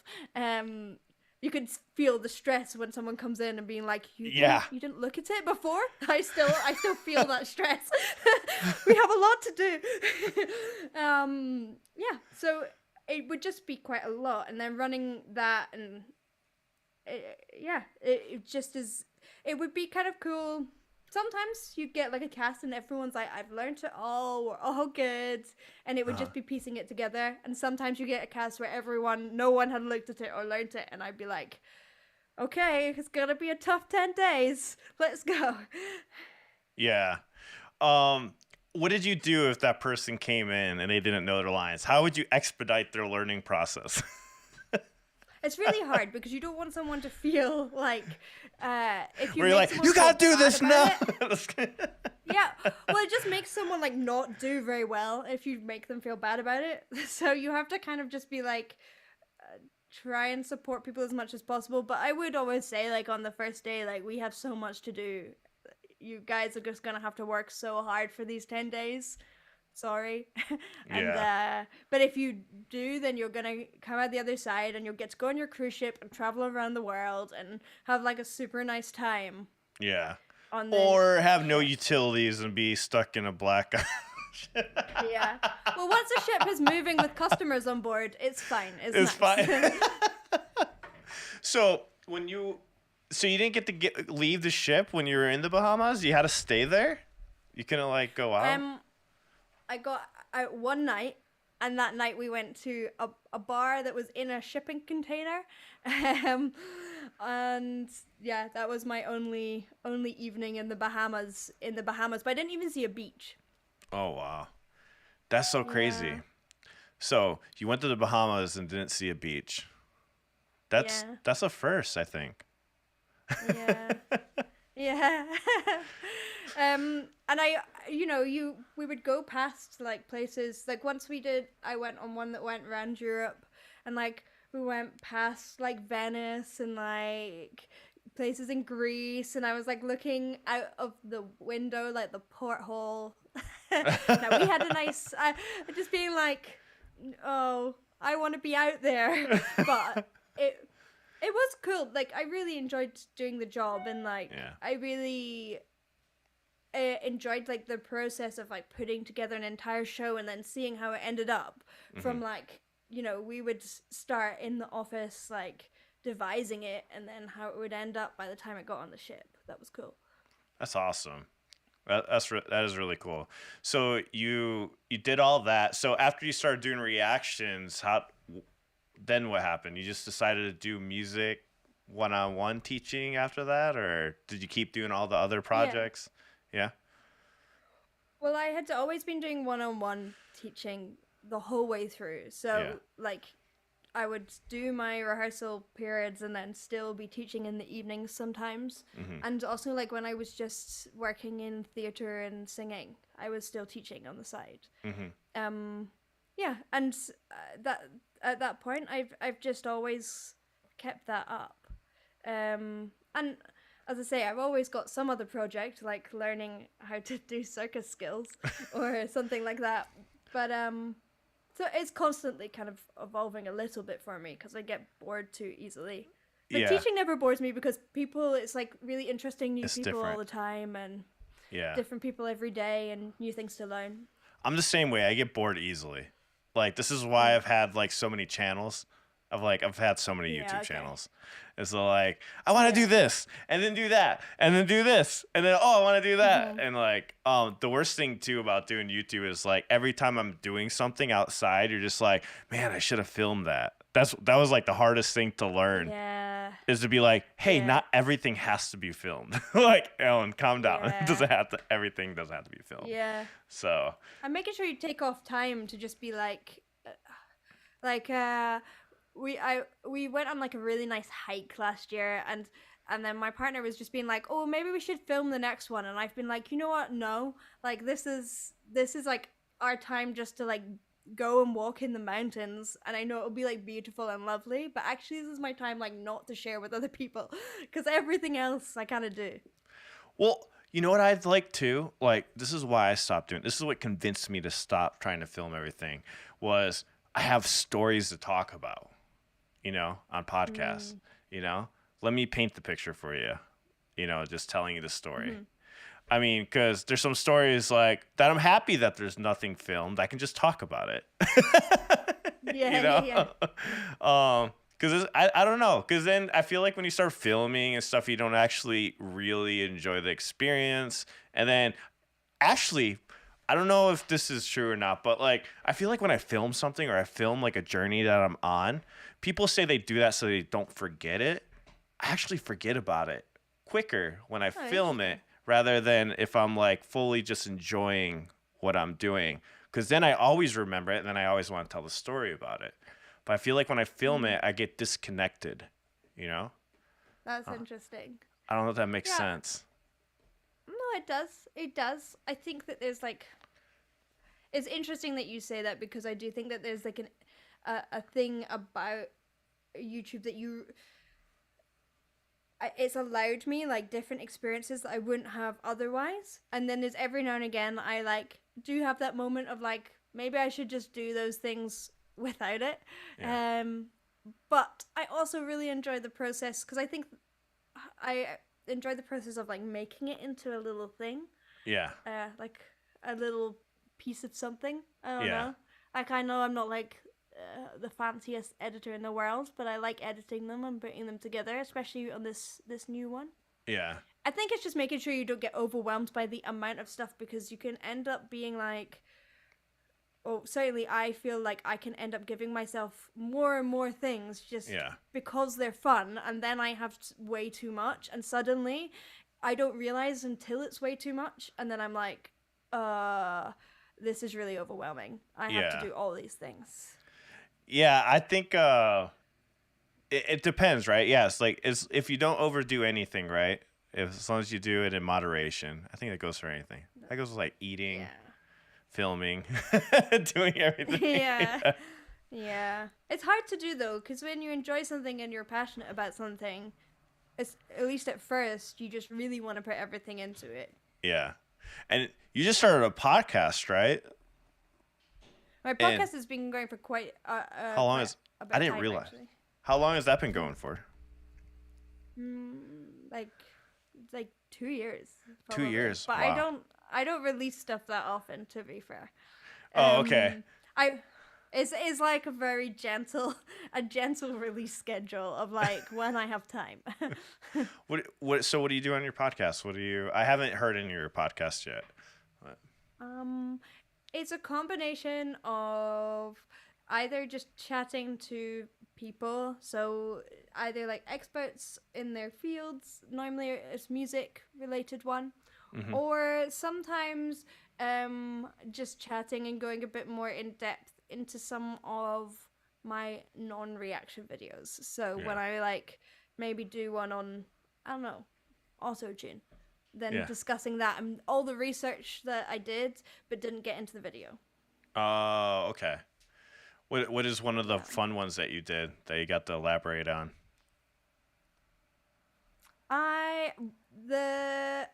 You could feel the stress when someone comes in and being like, you didn't look at it before. I still feel that stress. We have a lot to do. So it would just be quite a lot, and then running that, and it just is, it would be kind of cool. Sometimes you get like a cast and everyone's like, I've learned it all, we're all good, and it would just be piecing it together. And sometimes you get a cast where no one had looked at it or learned it, and I'd be like, okay, it's gonna be a tough 10 days, let's go. Yeah. What did you do if that person came in and they didn't know their lines? How would you expedite their learning process? It's really hard because you don't want someone to feel like if you you're like, you gotta do this now. Yeah, well, it just makes someone like not do very well if you make them feel bad about it. So you have to kind of just be like, try and support people as much as possible. But I would always say, like, on the first day, like, we have so much to do. You guys are just gonna have to work so hard for these 10 days. Sorry. But if you do, then you're gonna come out the other side and you'll get to go on your cruise ship and travel around the world and have like a super nice time. Yeah. Or have no utilities and be stuck in a black Yeah. Well, once a ship is moving with customers on board, it's fine. It's nice. Fine. So you didn't get to leave the ship when you were in the Bahamas? You had to stay there? You couldn't like go out? I got out one night, and that night we went to a bar that was in a shipping container, um, and yeah, that was my only evening in the Bahamas. But I didn't even see a beach. Oh wow, that's so Yeah, crazy. So you went to the Bahamas and didn't see a beach. yeah, That's a first, I think. yeah. Yeah. And we would go past like places. Like once I went on one that went around Europe, and like we went past like Venice and like places in Greece, and I was like looking out of the window, like the porthole. Now we had a nice, just being like, oh, I want to be out there, but it it was cool. Like I really enjoyed doing the job, and like Yeah. I really enjoyed like the process of like putting together an entire show and then seeing how it ended up. Hmm. From like we would start in the office like devising it, and then how it would end up by the time it got on the ship. That was cool. That's awesome. That is really cool. So you did all that. So after you started doing reactions, then what happened? You just decided to do music one-on-one teaching after that, or did you keep doing all the other Yeah. projects? Yeah. Well, I had always been doing one-on-one teaching the whole way through. Yeah. So, like, I would do my rehearsal periods and then still be teaching in the evenings sometimes. Hmm. And also, like, when I was just working in theater and singing, I was still teaching on the side. Hmm. Um, yeah, and that at that point, I've just always kept that up. And as I say, I've always got some other project like learning how to do circus skills or something like that. But so it's constantly kind of evolving a little bit for me because I get bored too easily. But Yeah. teaching never bores me because it's like really interesting new It's people all different. the time and Yeah. different people every day and new things to learn. I'm the same way. I get bored easily. Like this is why Mm. I've had like so many channels. I've had so many Yeah, YouTube okay. channels. And so like I want to do Yeah. this and then do that and then do this and then I want to do that. Mhm. And like the worst thing too about doing YouTube is like every time I'm doing something outside, you're just like, man, I should have filmed that. That was like the hardest thing to learn Yeah. is to be like, hey, Yeah. not everything has to be filmed. Like, Ellen, calm down. It Yeah. doesn't have to. Everything doesn't have to be filmed. Yeah. So I'm making sure you take off time to just be like we went on like a really nice hike last year, and then my partner was just being like, oh, maybe we should film the next one, and I've been like, you know what, no, like this is like our time just to like go and walk in the mountains, and I know it'll be like beautiful and lovely, but actually this is my time like not to share with other people because everything else I kind of do. well, you know what I'd like to like. This is why I stopped doing. This is what convinced me to stop trying to film everything. Was I have stories to talk about, on podcasts. Mm. Let me paint the picture for you. Just telling you the story. Mhm. I mean, because there's some stories like that. I'm happy that there's nothing filmed. I can just talk about it. Yeah, yeah. Because I don't know. Because then I feel like when you start filming and stuff, you don't actually really enjoy the experience. And then actually, I don't know if this is true or not, but like I feel like when I film something or I film like a journey that I'm on, people say they do that so they don't forget it. I actually forget about it quicker when I Oh, film it interesting. rather than if I'm like fully just enjoying what I'm doing. Because then I always remember it and then I always want to tell the story about it. But I feel like when I film Mm. it, I get disconnected, you know? That's Uh, interesting. I don't know if that makes Yeah. sense. No, it does. It does. I think that there's like it's interesting that you say that because I do think that there's like a thing about YouTube that it's allowed me like different experiences that I wouldn't have otherwise. And then there's every now and again I like do have that moment of like maybe I should just do those things without it. Yeah. But I also really enjoy the process because I think I enjoy the process of like making it into a little thing, Yeah. like a little piece of something. I don't Yeah. know. Like I know I'm not like the fanciest editor in the world, but I like editing them and putting them together, especially on this new one. Yeah. I think it's just making sure you don't get overwhelmed by the amount of stuff because you can end up being like or certainly I feel like I can end up giving myself more and more things just Yeah. because they're fun, and then I have way too much, and suddenly I don't realize until it's way too much, and then I'm like, this is really overwhelming. I have to Yeah. do all these things. Yeah, I think it depends, right? Yes, like if you don't overdo anything, right? As long as you do it in moderation, I think that goes for anything. That goes with like eating, Yeah. filming, doing everything. Yeah. Yeah. It's hard to do though, because when you enjoy something and you're passionate about something, it's, at least at first, you just really want to put everything into it. Yeah. And you just started a podcast, right? My And podcast has been going for quite how long is a bit I of didn't time, realize. actually. How long has that been going for? Like 2 years. 2 Probably. years. But Wow. I don't release stuff that often, to be fair. Oh, okay. It's like a very gentle release schedule of like when I have time. So what do you do on your podcast? I haven't heard any of your podcasts yet. It's a combination of either just chatting to people, so either like experts in their fields, normally it's music related one, Mm-hmm. or sometimes just chatting and going a bit more in depth into some of my non-reaction videos. So when Yeah. I like maybe do one on, I don't know, Autotune, then Yeah. discussing that and all the research that I did but didn't get into the video. Oh, okay. What is one of the fun ones that you did that you got to elaborate on? The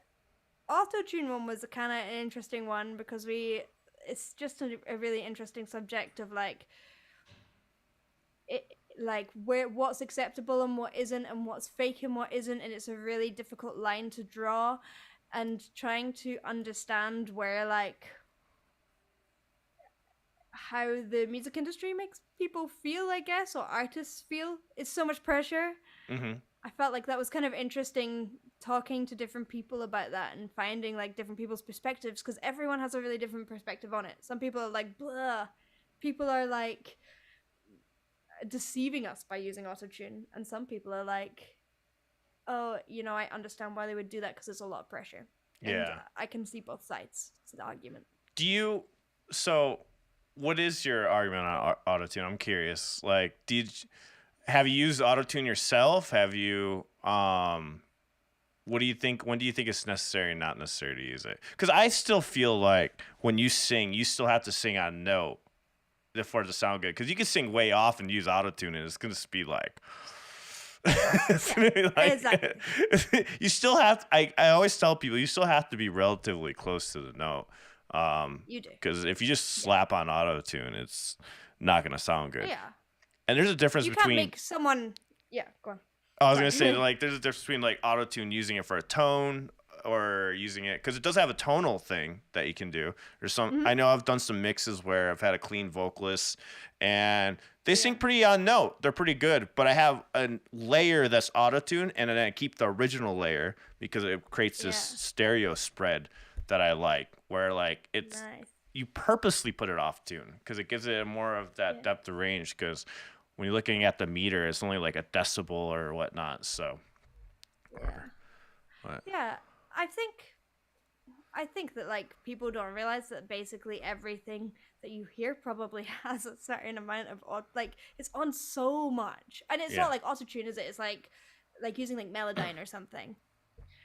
Autotune one was kind of an interesting one because it's just a really interesting subject of like what's acceptable and what isn't, and what's fake and what isn't, and it's a really difficult line to draw, and trying to understand where like how the music industry makes people feel, I guess, or artists feel. It's so much pressure. Mm-hmm. I felt like that was kind of interesting, talking to different people about that and finding like different people's perspectives, because everyone has a really different perspective on it. Some people are like, blah. People are like deceiving us by using autotune, and some people are like, oh, I understand why they would do that because it's a lot of pressure. And Yeah. I can see both sides to the argument. So what is your argument on autotune? I'm curious. Like, have you used autotune yourself? Have you what do you think? When do you think it's necessary and not necessary to use it? Because I still feel like when you sing, you still have to sing on note for it to sound good. Because you can sing way off and use autotune, and it's gonna just be like. It's gonna be like Exactly. you still have. I always tell people you still have to be relatively close to the note. You do. Because if you just slap on autotune, it's not gonna sound good. Yeah. And there's a difference You between. can't make someone. Yeah, go on. I was gonna Sorry. say like there's a difference between like autotune using it for a tone or using it because it does have a tonal thing that you can do. There's some I know I've done some mixes where I've had a clean vocalist and they sing pretty on note. They're pretty good, but I have a layer that's autotune and then I keep the original layer because it creates this stereo spread that I like where like it's Nice. you purposely put it off tune because it gives it more of that depth of range because when you're looking at the meter, it's only like a decibel or whatnot. So, Yeah, I think that like people don't realize that basically everything that you hear probably has a certain amount of like it's on so much, and it's not like autotune, is it? It's like using like Melodyne or something.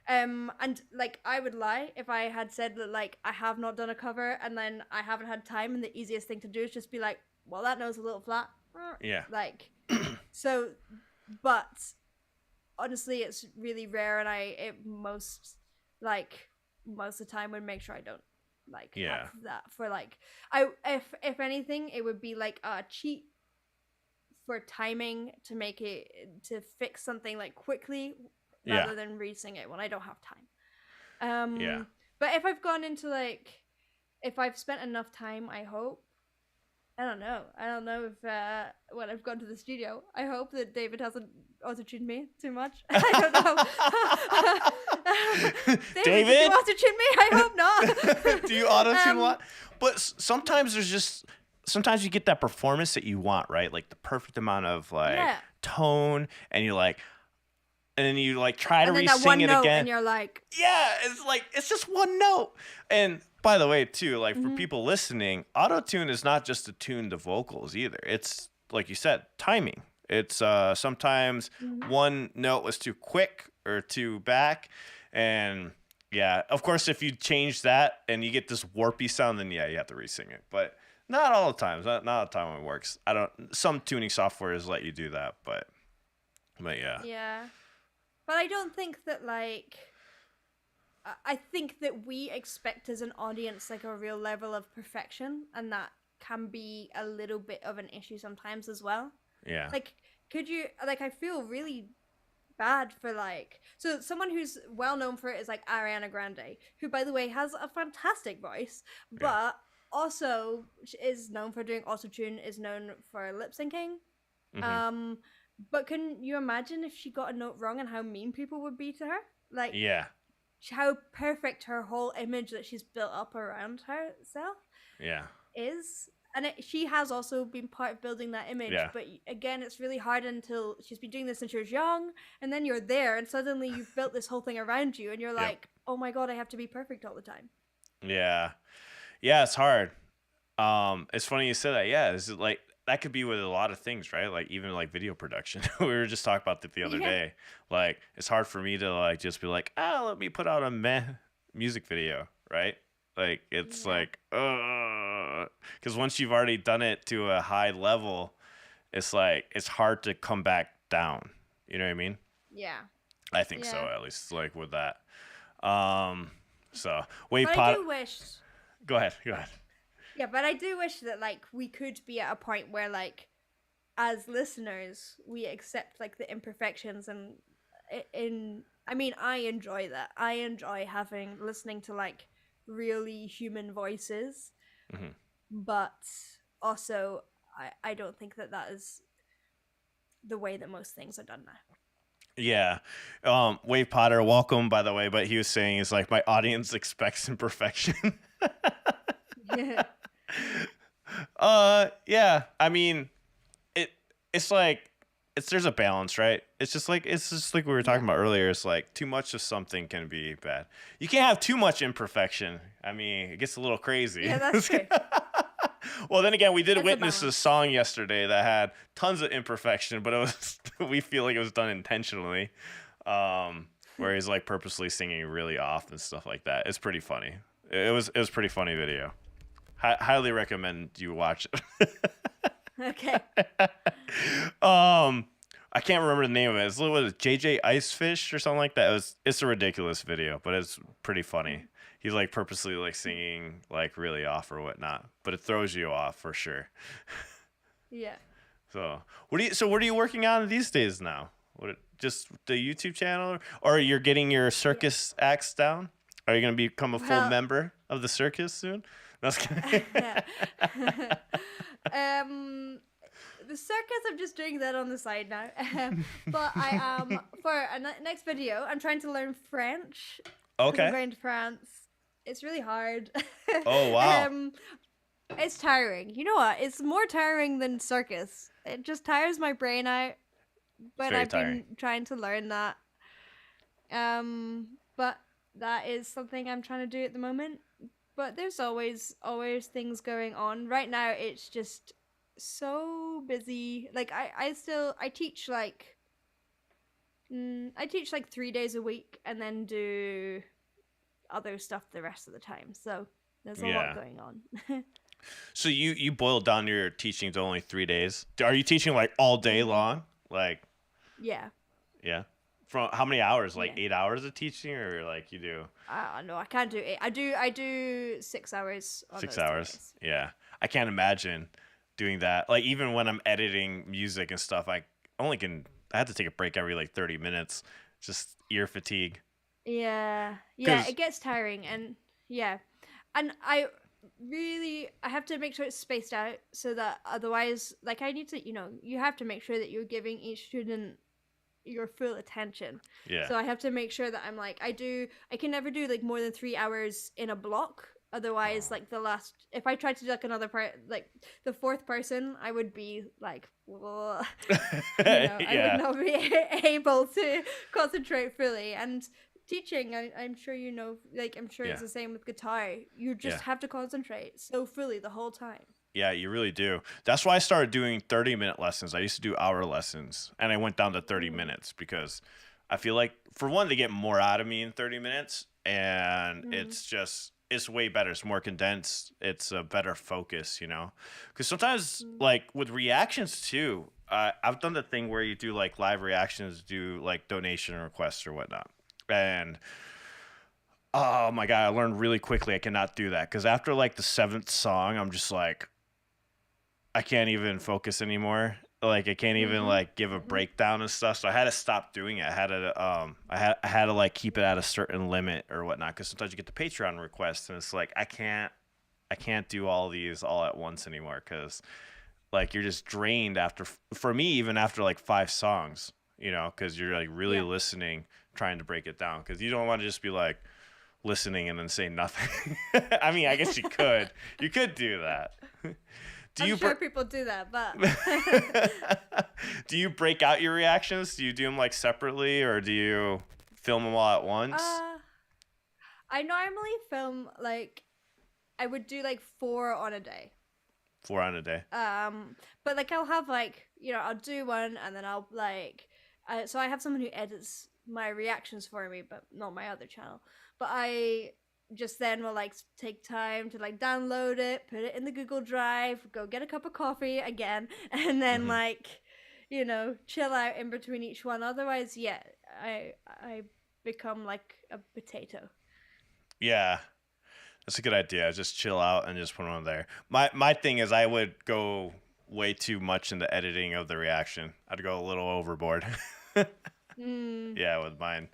And like I would lie if I had said that like I have not done a cover and then I haven't had time, and the easiest thing to do is just be like, well, that note's a little flat. Yeah. Like, so, but honestly, it's really rare, and most of the time would make sure I don't like have that for like if anything, it would be like a cheat for timing to make it to fix something like quickly rather than re-sing it when I don't have time. But if I've gone into like if I've spent enough time, I hope I don't know. I don't know if when I've gone to the studio, I hope that David hasn't auto-tuned me too much. I don't know. David, did you David, auto-tune me? I hope not. do you auto tune a lot? But sometimes sometimes you get that performance that you want, right? Like the perfect amount of like Yeah. tone, and you're like, and then you like try to And then that re-sing one it note, again. and you're like, Yeah, it's like it's just one note. And by the way, too, like for mhm, people listening, auto-tune is not just to tune the vocals either. It's like you said, timing. It's sometimes mhm. one note was too quick or too back. And yeah, of course if you change that and you get this warpy sound, then yeah, you have to re-sing it. But not all the times. Not all the time it works. I don't some tuning softwares let you do that, but yeah. Yeah. But I don't think that like I think that we expect as an audience like a real level of perfection, and that can be a little bit of an issue sometimes as well. Yeah. Like, could you like? I feel really bad for like so someone who's well known for it is like Ariana Grande, who by the way has a fantastic voice, Yeah. but also is known for doing autotune, is known for lip syncing. Mhm. Um, but can you imagine if she got a note wrong and how mean people would be to her? Like Yeah. how perfect her whole image that she's built up around herself Yeah. is. And she has also been part of building that image, Yeah. but again, it's really hard until she's been doing this since she was young, and then you're there, and suddenly you've built this whole thing around you, and you're Yep. like, oh my god, I have to be perfect all the time. Yeah. Yeah, it's hard. It's funny you said that. Yeah, it's like that could be with a lot of things, right? Like even like video production. We were just talking about that the other Yeah, day. Like it's hard for me to like just be like, let me put out a meh music video, right? Like it's yeah, like, because once you've already done it to a high level, it's like it's hard to come back down. You know what I mean? yeah, I think so, yeah. at least like with that. Um, so wait, But I pot. do wish, Go ahead. Go ahead. yeah, but I do wish that like we could be at a point where like as listeners we accept like the imperfections and in I mean I enjoy that. I enjoy having listening to like really human voices, Hmm. but also I don't think that that is the way that most things are done Yeah. Wave Potter, welcome by the way, but he was saying is like my audience expects imperfection. now. Yeah. I mean, it it's like there's a balance, right? It's just like we were talking Yeah, about earlier. It's like too much of something can be bad. You can't have too much imperfection. I mean, it gets a little crazy. yeah, that's true. Well, then again, we did It's a witness a balance. song yesterday that had tons of imperfection, but it was we feel like it was done intentionally. Where he's like purposely singing really off and stuff like that. It's pretty funny. It was pretty funny video. Highly recommend you watch it. Okay. I can't remember the name of it. It's what was it, JJ Icefish or something like that. It's a ridiculous video, but it's pretty funny. He's like purposely like singing like really off or whatnot, but it throws you off for sure. Yeah. So what are you working on these days now? Just the YouTube channel, or you're getting your Yeah. circus acts down? Are you gonna become a full Well, member of the circus soon? That's kidding. um, the circus, I'm just doing that on the side now. But I am for a next video. I'm trying to learn French because I'm Okay. going to France. It's really hard. Oh wow. um, it's tiring. You know what? It's more tiring than circus. It just tires my brain out. It's But very I've tiring. been trying to learn that. But that is something I'm trying to do at the moment. But there's always things going on. Right now it's just so busy. Like I teach like I teach like 3 days a week and then do other stuff the rest of the time. So there's a lot Yeah. going on. So you boiled down your teaching to only 3 days. Are you teaching like all day Mhm. long? Like Yeah. yeah. From how many hours? Like Yeah. 8 hours of teaching, or like you do No, I can't do it. I do 6 hours on six those three hours? days. Yeah. I can't imagine doing that. Like even when I'm editing music and stuff, I have to take a break every like 30 minutes. Just ear fatigue. Yeah, yeah, Cause it gets tiring, and yeah, and I really, I have to make sure it's spaced out so that otherwise, like, I need to, you have to make sure that you're giving each student your full attention. Yeah. So I have to make sure that I'm like, I can never do like more than 3 hours in a block. Otherwise, Oh. like if I tried to do like another part, like the fourth person, I would be like, well, I would Yeah. not be able to concentrate fully. And teaching, I'm sure like I'm sure Yeah. it's the same with guitar. You just Yeah. have to concentrate so fully the whole time. Yeah, you really do. That's why I started doing 30-minute lessons. I used to do hour lessons, and I went down to 30 Mm. minutes because I feel like, for one, to get more out of me in 30 minutes, and Mm. it's way better. It's more condensed. It's a better focus, Because sometimes, Mm. like, with reactions, too, I've done the thing where you do, like, live reactions, do, like, donation requests or whatnot. And oh my God, I learned really quickly I cannot do that. Because after, like, the 7th song, I'm just like, I can't even focus anymore. Like I can't even Mhm. like give a Mhm. breakdown and stuff. So I had to stop doing it. I had to like keep it at a certain limit or whatnot. Because sometimes you get the Patreon requests and it's like I can't do all these all at once anymore. Because like you're just drained after. For me, even after like 5 songs, because you're like really Yeah. listening, trying to break it down. Because you don't want to just be like listening and then say nothing. I mean, I guess you could. You could do that. Do I'm you sure people do that, but do you break out your reactions? Do you do them like separately or do you film them all at once? uh, I normally film like I would do like 4 on a day. 4 on a day. But like I'll have like I'll do one and then I'll like so I have someone who edits my reactions for me, but not my other channel. But I just then will like take time to like download it, put it in the Google Drive, go get a cup of coffee again, and then Hmm. like chill out in between each one. Otherwise, yeah, I become like a potato. Yeah, that's a good idea. Just chill out and just put them on there. My thing is I would go way too much in the editing of the reaction. I'd go a little overboard. Mm, Yeah, with mine.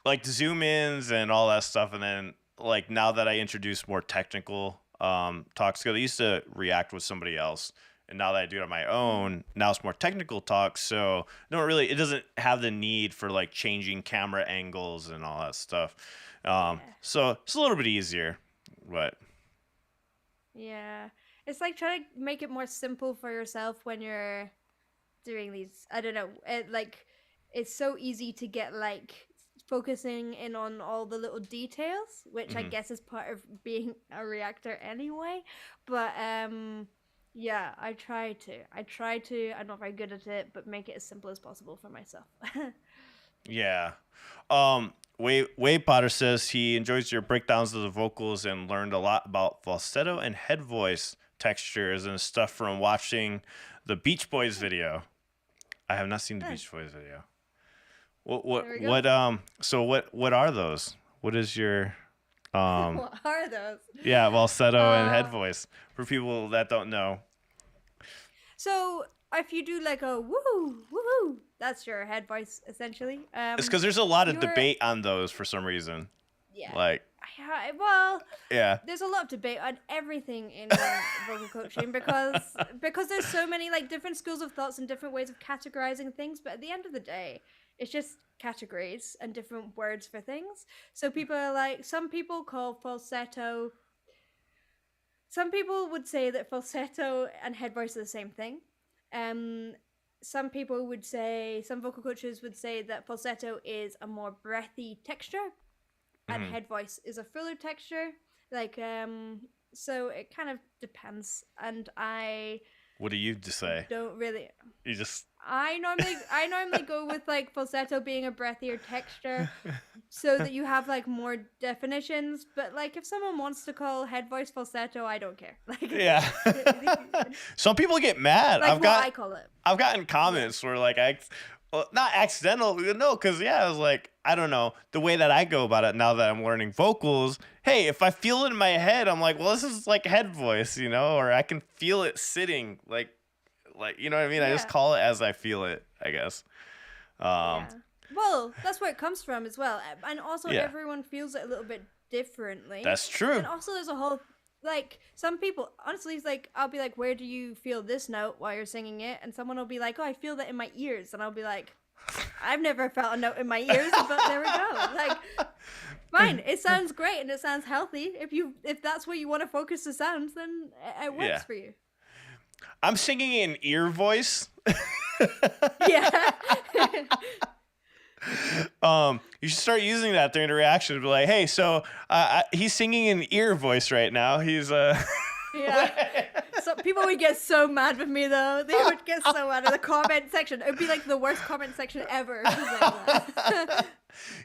Like zoom ins and all that stuff, and then like now that I introduce more technical talks, because I used to react with somebody else, and now that I do it on my mm, own, now it's more technical talks. So it doesn't have the need for like changing camera angles and all that stuff. yeah. So it's a little bit easier, but Yeah. It's like trying to make it more simple for yourself when you're doing these. I don't know. It's so easy to get like focusing in on all the little details, which I mhm. guess is part of being a reactor anyway. But yeah, I try to. I'm not very good at it, but make it as simple as possible for myself. Yeah. Wade Potter says he enjoys your breakdowns of the vocals and learned a lot about falsetto and head voice textures and stuff from watching the Beach Boys video. I have not seen the Huh, Beach Boys video. there we go. So what are those? What is your um What are those? yeah, falsetto and head Uh, voice for people that don't know. So if you do like a woohoo, woohoo, that's your head voice essentially. It's because there's a lot of You're debate on those for some reason. yeah. Like, Well, yeah. there's a lot of debate on everything in vocal coaching because there's so many like different schools of thoughts and different ways of categorizing things. But at the end of the day, it's just categories and different words for things. So people are like some people call falsetto. Some people would say that falsetto and head voice are the same thing. Um, some people would say, some vocal coaches would say that falsetto is a more breathy texture and Mhm. head voice is a fuller texture. Like, so it kind of depends. And I What do you just say? don't really. You just I normally go with like falsetto being a breathier texture so that you have like more definitions. But like if someone wants to call head voice falsetto, I don't care. yeah. Some people get mad. Like what I call it. I've gotten Yeah. comments where like well, not accidental, no, because yeah, I was like, I don't know the way that I go about it now that I'm learning vocals. Hey, if I feel it in my head, I'm like, well, this is like head voice, or I can feel it sitting, like you know what I mean. I just Yeah. call it as I feel it, I guess. Um, Yeah. Well, that's where it comes from as well. And also yeah. everyone feels it a little bit differently. That's true. And also there's a whole, like, some people, honestly, it's like, I'll be like, where do you feel this note while you're singing it? And someone will be like, oh, I feel that in my ears. And I'll be like, I've never felt a note in my ears, but there we go. Like, fine, it sounds great and it sounds healthy. If that's where you want to focus the sounds, then it works for you. I'm singing in Earvoice. Yeah. You should start using that during the reaction. Be like, hey, so he's singing in Earvoice right now. He's Yeah. So people would get so mad with me though. They would get so mad in the comment section. It would be like the worst comment section ever.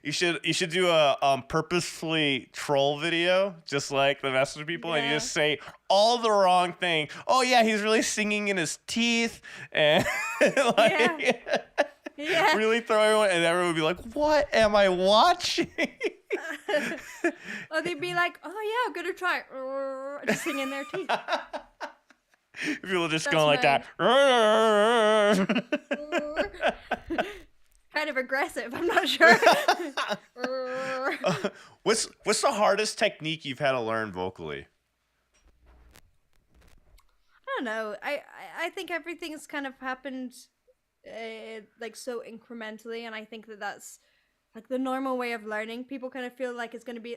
You should do a purposefully troll video, just like the message people, and you just say all the wrong thing. Oh yeah, he's really singing in his teeth, and like, really throw everyone, and everyone would be like, "What am I watching?" Or they'd be like, "Oh yeah, I'm gonna try," just sing in their teeth. People just going like that. Kind of aggressive. I'm not sure. What's the hardest technique you've had to learn vocally? I don't know. I think everything's kind of happened like so incrementally, and I think that's like the normal way of learning. People kind of feel like it's going to be.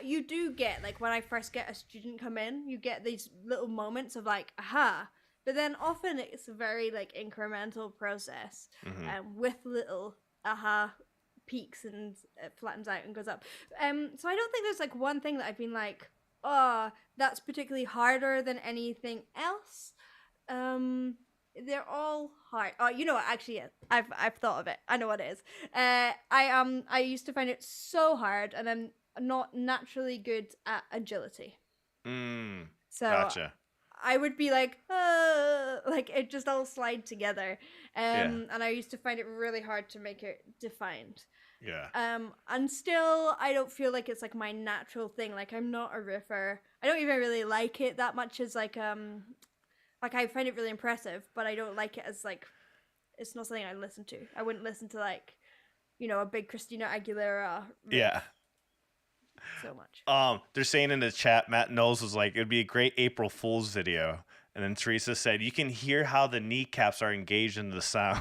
You do get, like, when I first get a student come in, you get these little moments of like, aha. But then often it's a very like incremental process, with little aha peaks, and it flattens out and goes up. So I don't think there's like one thing that I've been like, oh, that's particularly harder than anything else. They're all hard. Oh, you know what? Actually, yeah, I've thought of it. I know what it is. I used to find it so hard, and I'm not naturally good at agility. So gotcha. I would be like it just all slide together. And I used to find it really hard to make it defined. Yeah. And still, I don't feel like it's like my natural thing. Like, I'm not a riffer. I don't even really like it that much as like I find it really impressive, but I don't like it as like, it's not something I listen to. I wouldn't listen to like, a big Christina Aguilera riff. Yeah. So much. They're saying in the chat, Matt Knowles was like, it'd be a great April Fool's video. And then Teresa said, you can hear how the kneecaps are engaged in the sound.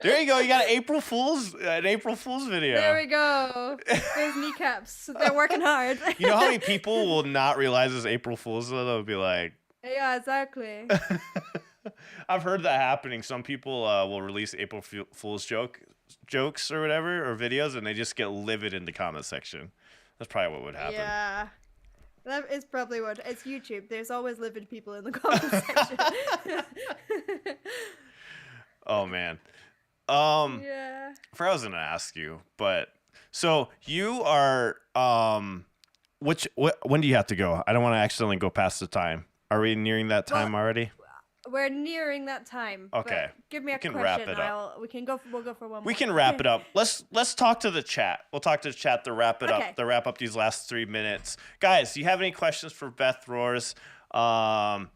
There you go. You got an April Fool's video. There we go. Those kneecaps. They're working hard. You know how many people will not realize it's April Fool's, though? They'll be like... Yeah, exactly. I've heard that happening. Some people will release April Fool's jokes or whatever, or videos, and they just get livid in the comment section. That's probably what would happen. Yeah. That is probably what... It's YouTube. There's always livid people in the comment section. Oh, man. Yeah. I was gonna ask you, but so you are when do you have to go? I don't want to accidentally go past the time. Are we nearing that time already? We're nearing that time. Okay. Give me a question. Wrap it up. We'll go for one more. We can wrap it up. Let's talk to the chat. We'll talk to the chat to wrap it Okay. up. To wrap up these last 3 minutes. Guys, do you have any questions for Beth Roars?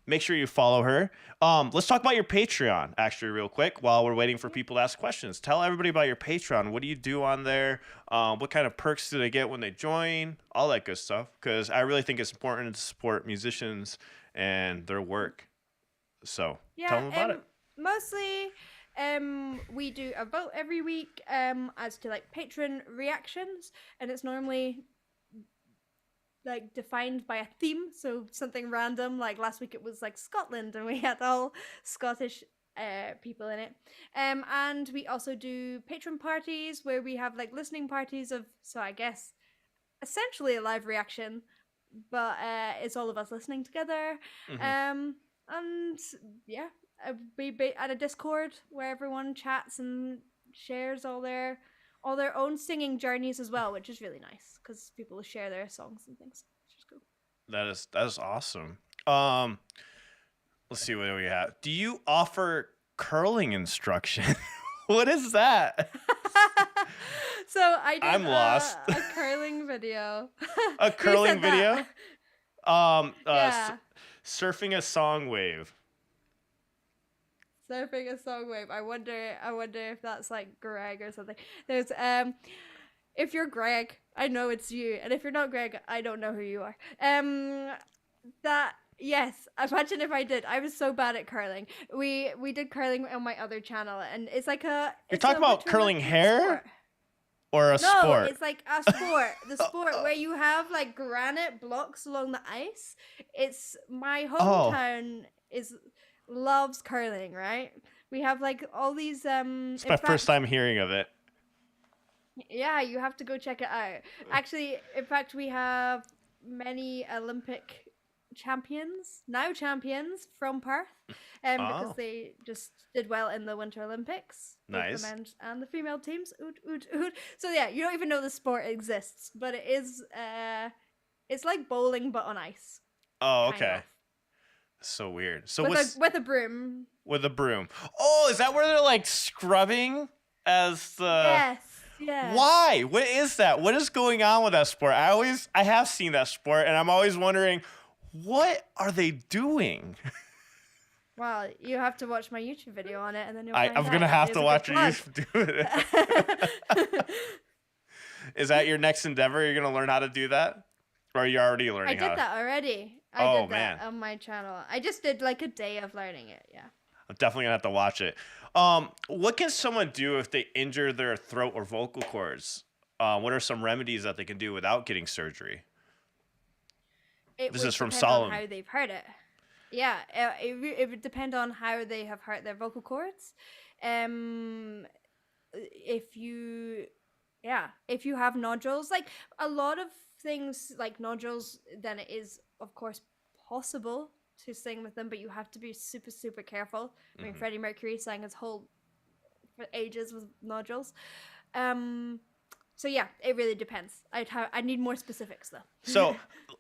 Make sure you follow her. Let's talk about your Patreon actually real quick while we're waiting for people to ask questions. Tell everybody about your Patreon. What do you do on there? What kind of perks do they get when they join? All that good stuff. Because I really think it's important to support musicians and their work. So tell them about it. Mostly, we do a vote every week as to like patron reactions, and it's normally like defined by a theme, so something random. Like last week it was like Scotland, and we had all Scottish people in it. And we also do patron parties where we have like listening parties of, so I guess essentially a live reaction, but it's all of us listening together. And yeah, we at a Discord where everyone chats and shares all their own singing journeys as well, which is really nice because people share their songs and things, which is cool. That is awesome. Let's see what we have. Do you offer curling instruction? What is that? So I did I'm lost. a curling video. A curling video? Yeah. Surfing a song wave. Surfing a song wave. I wonder if that's like Greg or something. There's if you're Greg, I know it's you, and if you're not Greg, I don't know who you are. That yes, imagine if I did. I was so bad at curling. We did curling on my other channel, and You're it's a talking about winter curling Olympic hair sport. or a No, sport? it's like a sport. The sport where you have like granite blocks along the ice. It's my Oh, hometown is loves curling, right? We have like all these it's in my first fact, time hearing of it. yeah, you have to go check it out. Actually, in fact, we have many Olympic champions, now champions from Perth, because Oh, they just did well in the Winter Olympics, both the nice. men's and the female teams. Oot, oot, oot. So yeah, you don't even know the sport exists, but it is. It's like bowling but on ice, Oh, kind okay. of, So weird. So what's with a broom. with a broom? Oh, is that where they're like scrubbing as the Yes, yeah. Why? What is that? What is going on with that sport? I have seen that sport and I'm always wondering what are they doing? Well, you have to watch my YouTube video on it, and then you'll I'm find gonna out. have It to was a watch good your plug. YouTube do it. Is that your next endeavor? You're gonna learn how to do that? Or are you already I learning did how to? that already. I Oh did that man. on my channel. I just did like a day of learning it. Yeah. I'm definitely gonna have to watch it. What can someone do if they injure their throat or vocal cords? What are some remedies that they can do without getting surgery? It This is would from depend on Solomon. how they've heard it. Yeah, it would depend on how they have hurt their vocal cords. Um, if you, yeah, if you have nodules, like a lot of things like nodules, then it is of course possible to sing with them, but you have to be super super careful. I mean, Hmm. Freddie Mercury sang his whole for ages with nodules. Um, so yeah, it really depends. I need more specifics though. So,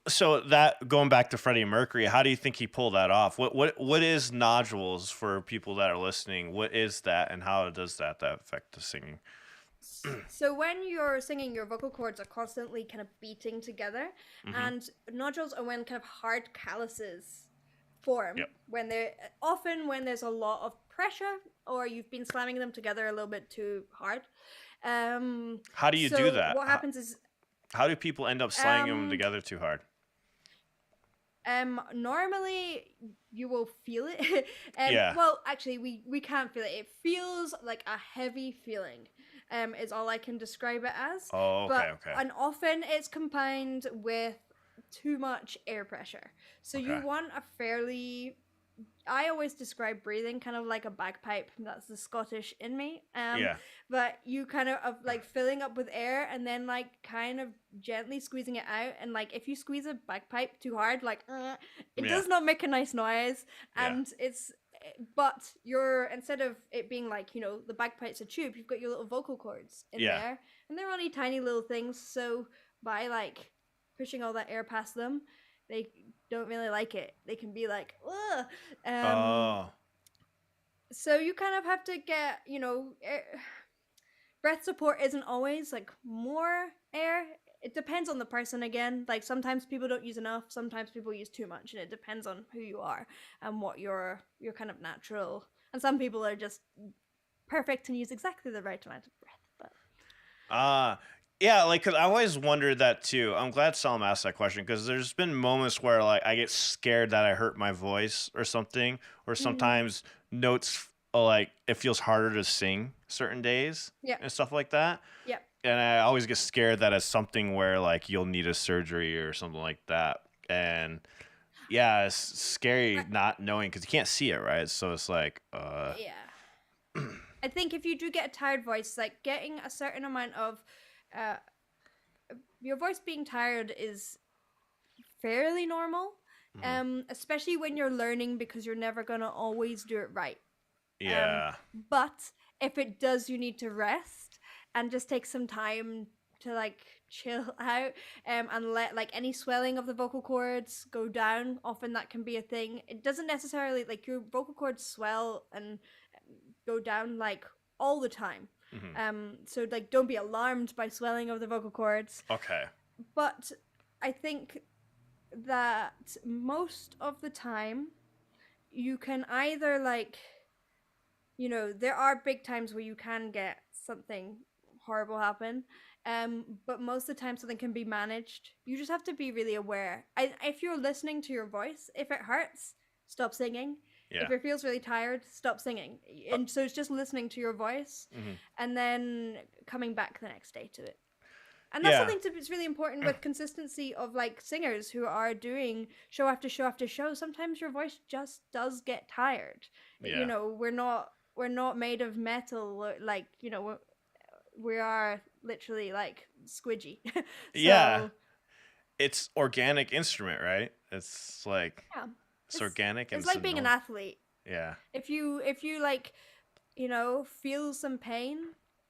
so that going back to Freddie Mercury, how do you think he pulled that off? What is nodules for people that are listening? What is that, and how does that affect the singing? So when you're singing, your vocal cords are constantly kind of beating together, Hmm. and nodules are when kind of hard calluses form Yep. when they're often when there's a lot of pressure or you've been slamming them together a little bit too hard. How do you do So that? what happens is How do people end up slanging them um together too hard? normally you will feel it. Yeah. Well, actually, we can't feel it. It feels like a heavy feeling. Is all I can describe it as. Oh, okay, But okay, and often it's combined with too much air pressure. So you okay. want a fairly. I always describe breathing kind of like a bagpipe. That's the Scottish in me. Yeah. But you kind of like filling up with air and then like kind of gently squeezing it out. And like if you squeeze a bagpipe too hard, like it Yeah. does not make a nice noise. Yeah. And but you're instead of it being like the bagpipe's a tube, you've got your little vocal cords in Yeah. there, and they're only tiny little things. So by like pushing all that air past them, they don't really like it. They can be like, ugh. Oh. So you kind of have to get, breath support isn't always like more air. It depends on the person again. Like sometimes people don't use enough, sometimes people use too much, and it depends on who you are and what your kind of natural. And some people are just perfect and use exactly the right amount of breath. But Yeah, like 'cause I always wondered that too. I'm glad Salam asked that question because there's been moments where like I get scared that I hurt my voice or something, or mm, sometimes notes like it feels harder to sing certain days yeah, and stuff like that. yeah. And I always get scared that it's something where like you'll need a surgery or something like that. And yeah, it's scary I- not knowing because you can't see it, right? So it's like, yeah. I think if you do get a tired voice, like getting a certain amount of uh, your voice being tired is fairly normal, mhm. especially when you're learning because you're never gonna always do it right. Um, Yeah, but if it does, you need to rest and just take some time to like chill out and let like any swelling of the vocal cords go down. Often that can be a thing. It doesn't necessarily like your vocal cords swell and go down like all the time. hmm, So like don't be alarmed by swelling of the vocal cords. okay, But I think that most of the time you can either like there are big times where you can get something horrible happen. But most of the time something can be managed. You just have to be really aware. If you're listening to your voice, if it hurts, stop singing. Yeah. If it feels really tired, stop singing. And so it's just listening to your voice and then coming back the next day to it. And that's something that's really important with consistency of like singers who are doing show after show after show. Sometimes your voice just does get tired. Yeah. You know, we're not made of metal. Like, you know, we are literally like squidgy. So, yeah. It's organic instrument, right? It's like it's organic. And it's like being an athlete. Yeah. If you like, you know, feel some pain,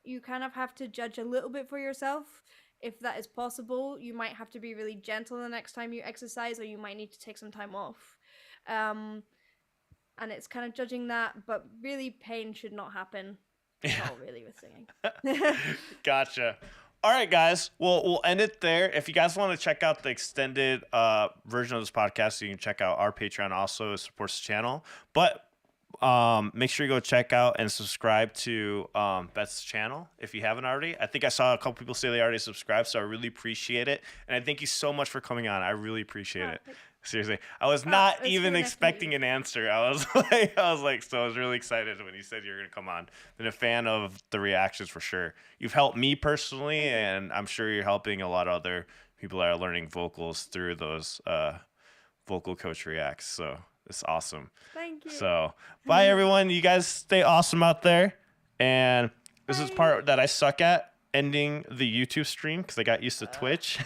you kind of have to judge a little bit for yourself. If that is possible, you might have to be really gentle the next time you exercise, or you might need to take some time off. And it's kind of judging that, but really pain should not happen at all, really, with singing. Gotcha. All right, guys. Well, we'll end it there. If you guys want to check out the extended version of this podcast, you can check out our Patreon also. It supports the channel. But make sure you go check out and subscribe to Beth's channel if you haven't already. I think I saw a couple people say they already subscribed, so I really appreciate it. And I thank you so much for coming on. I really appreciate it. Seriously, I was not even really expecting an answer. I was like, so I was really excited when you said you were gonna come on. Been a fan of the reactions for sure. You've helped me personally, and I'm sure you're helping a lot of other people that are learning vocals through those vocal coach reacts. So it's awesome. Thank you. So bye everyone. You guys stay awesome out there. And this is part that I suck at, ending the YouTube stream because I got used to Twitch.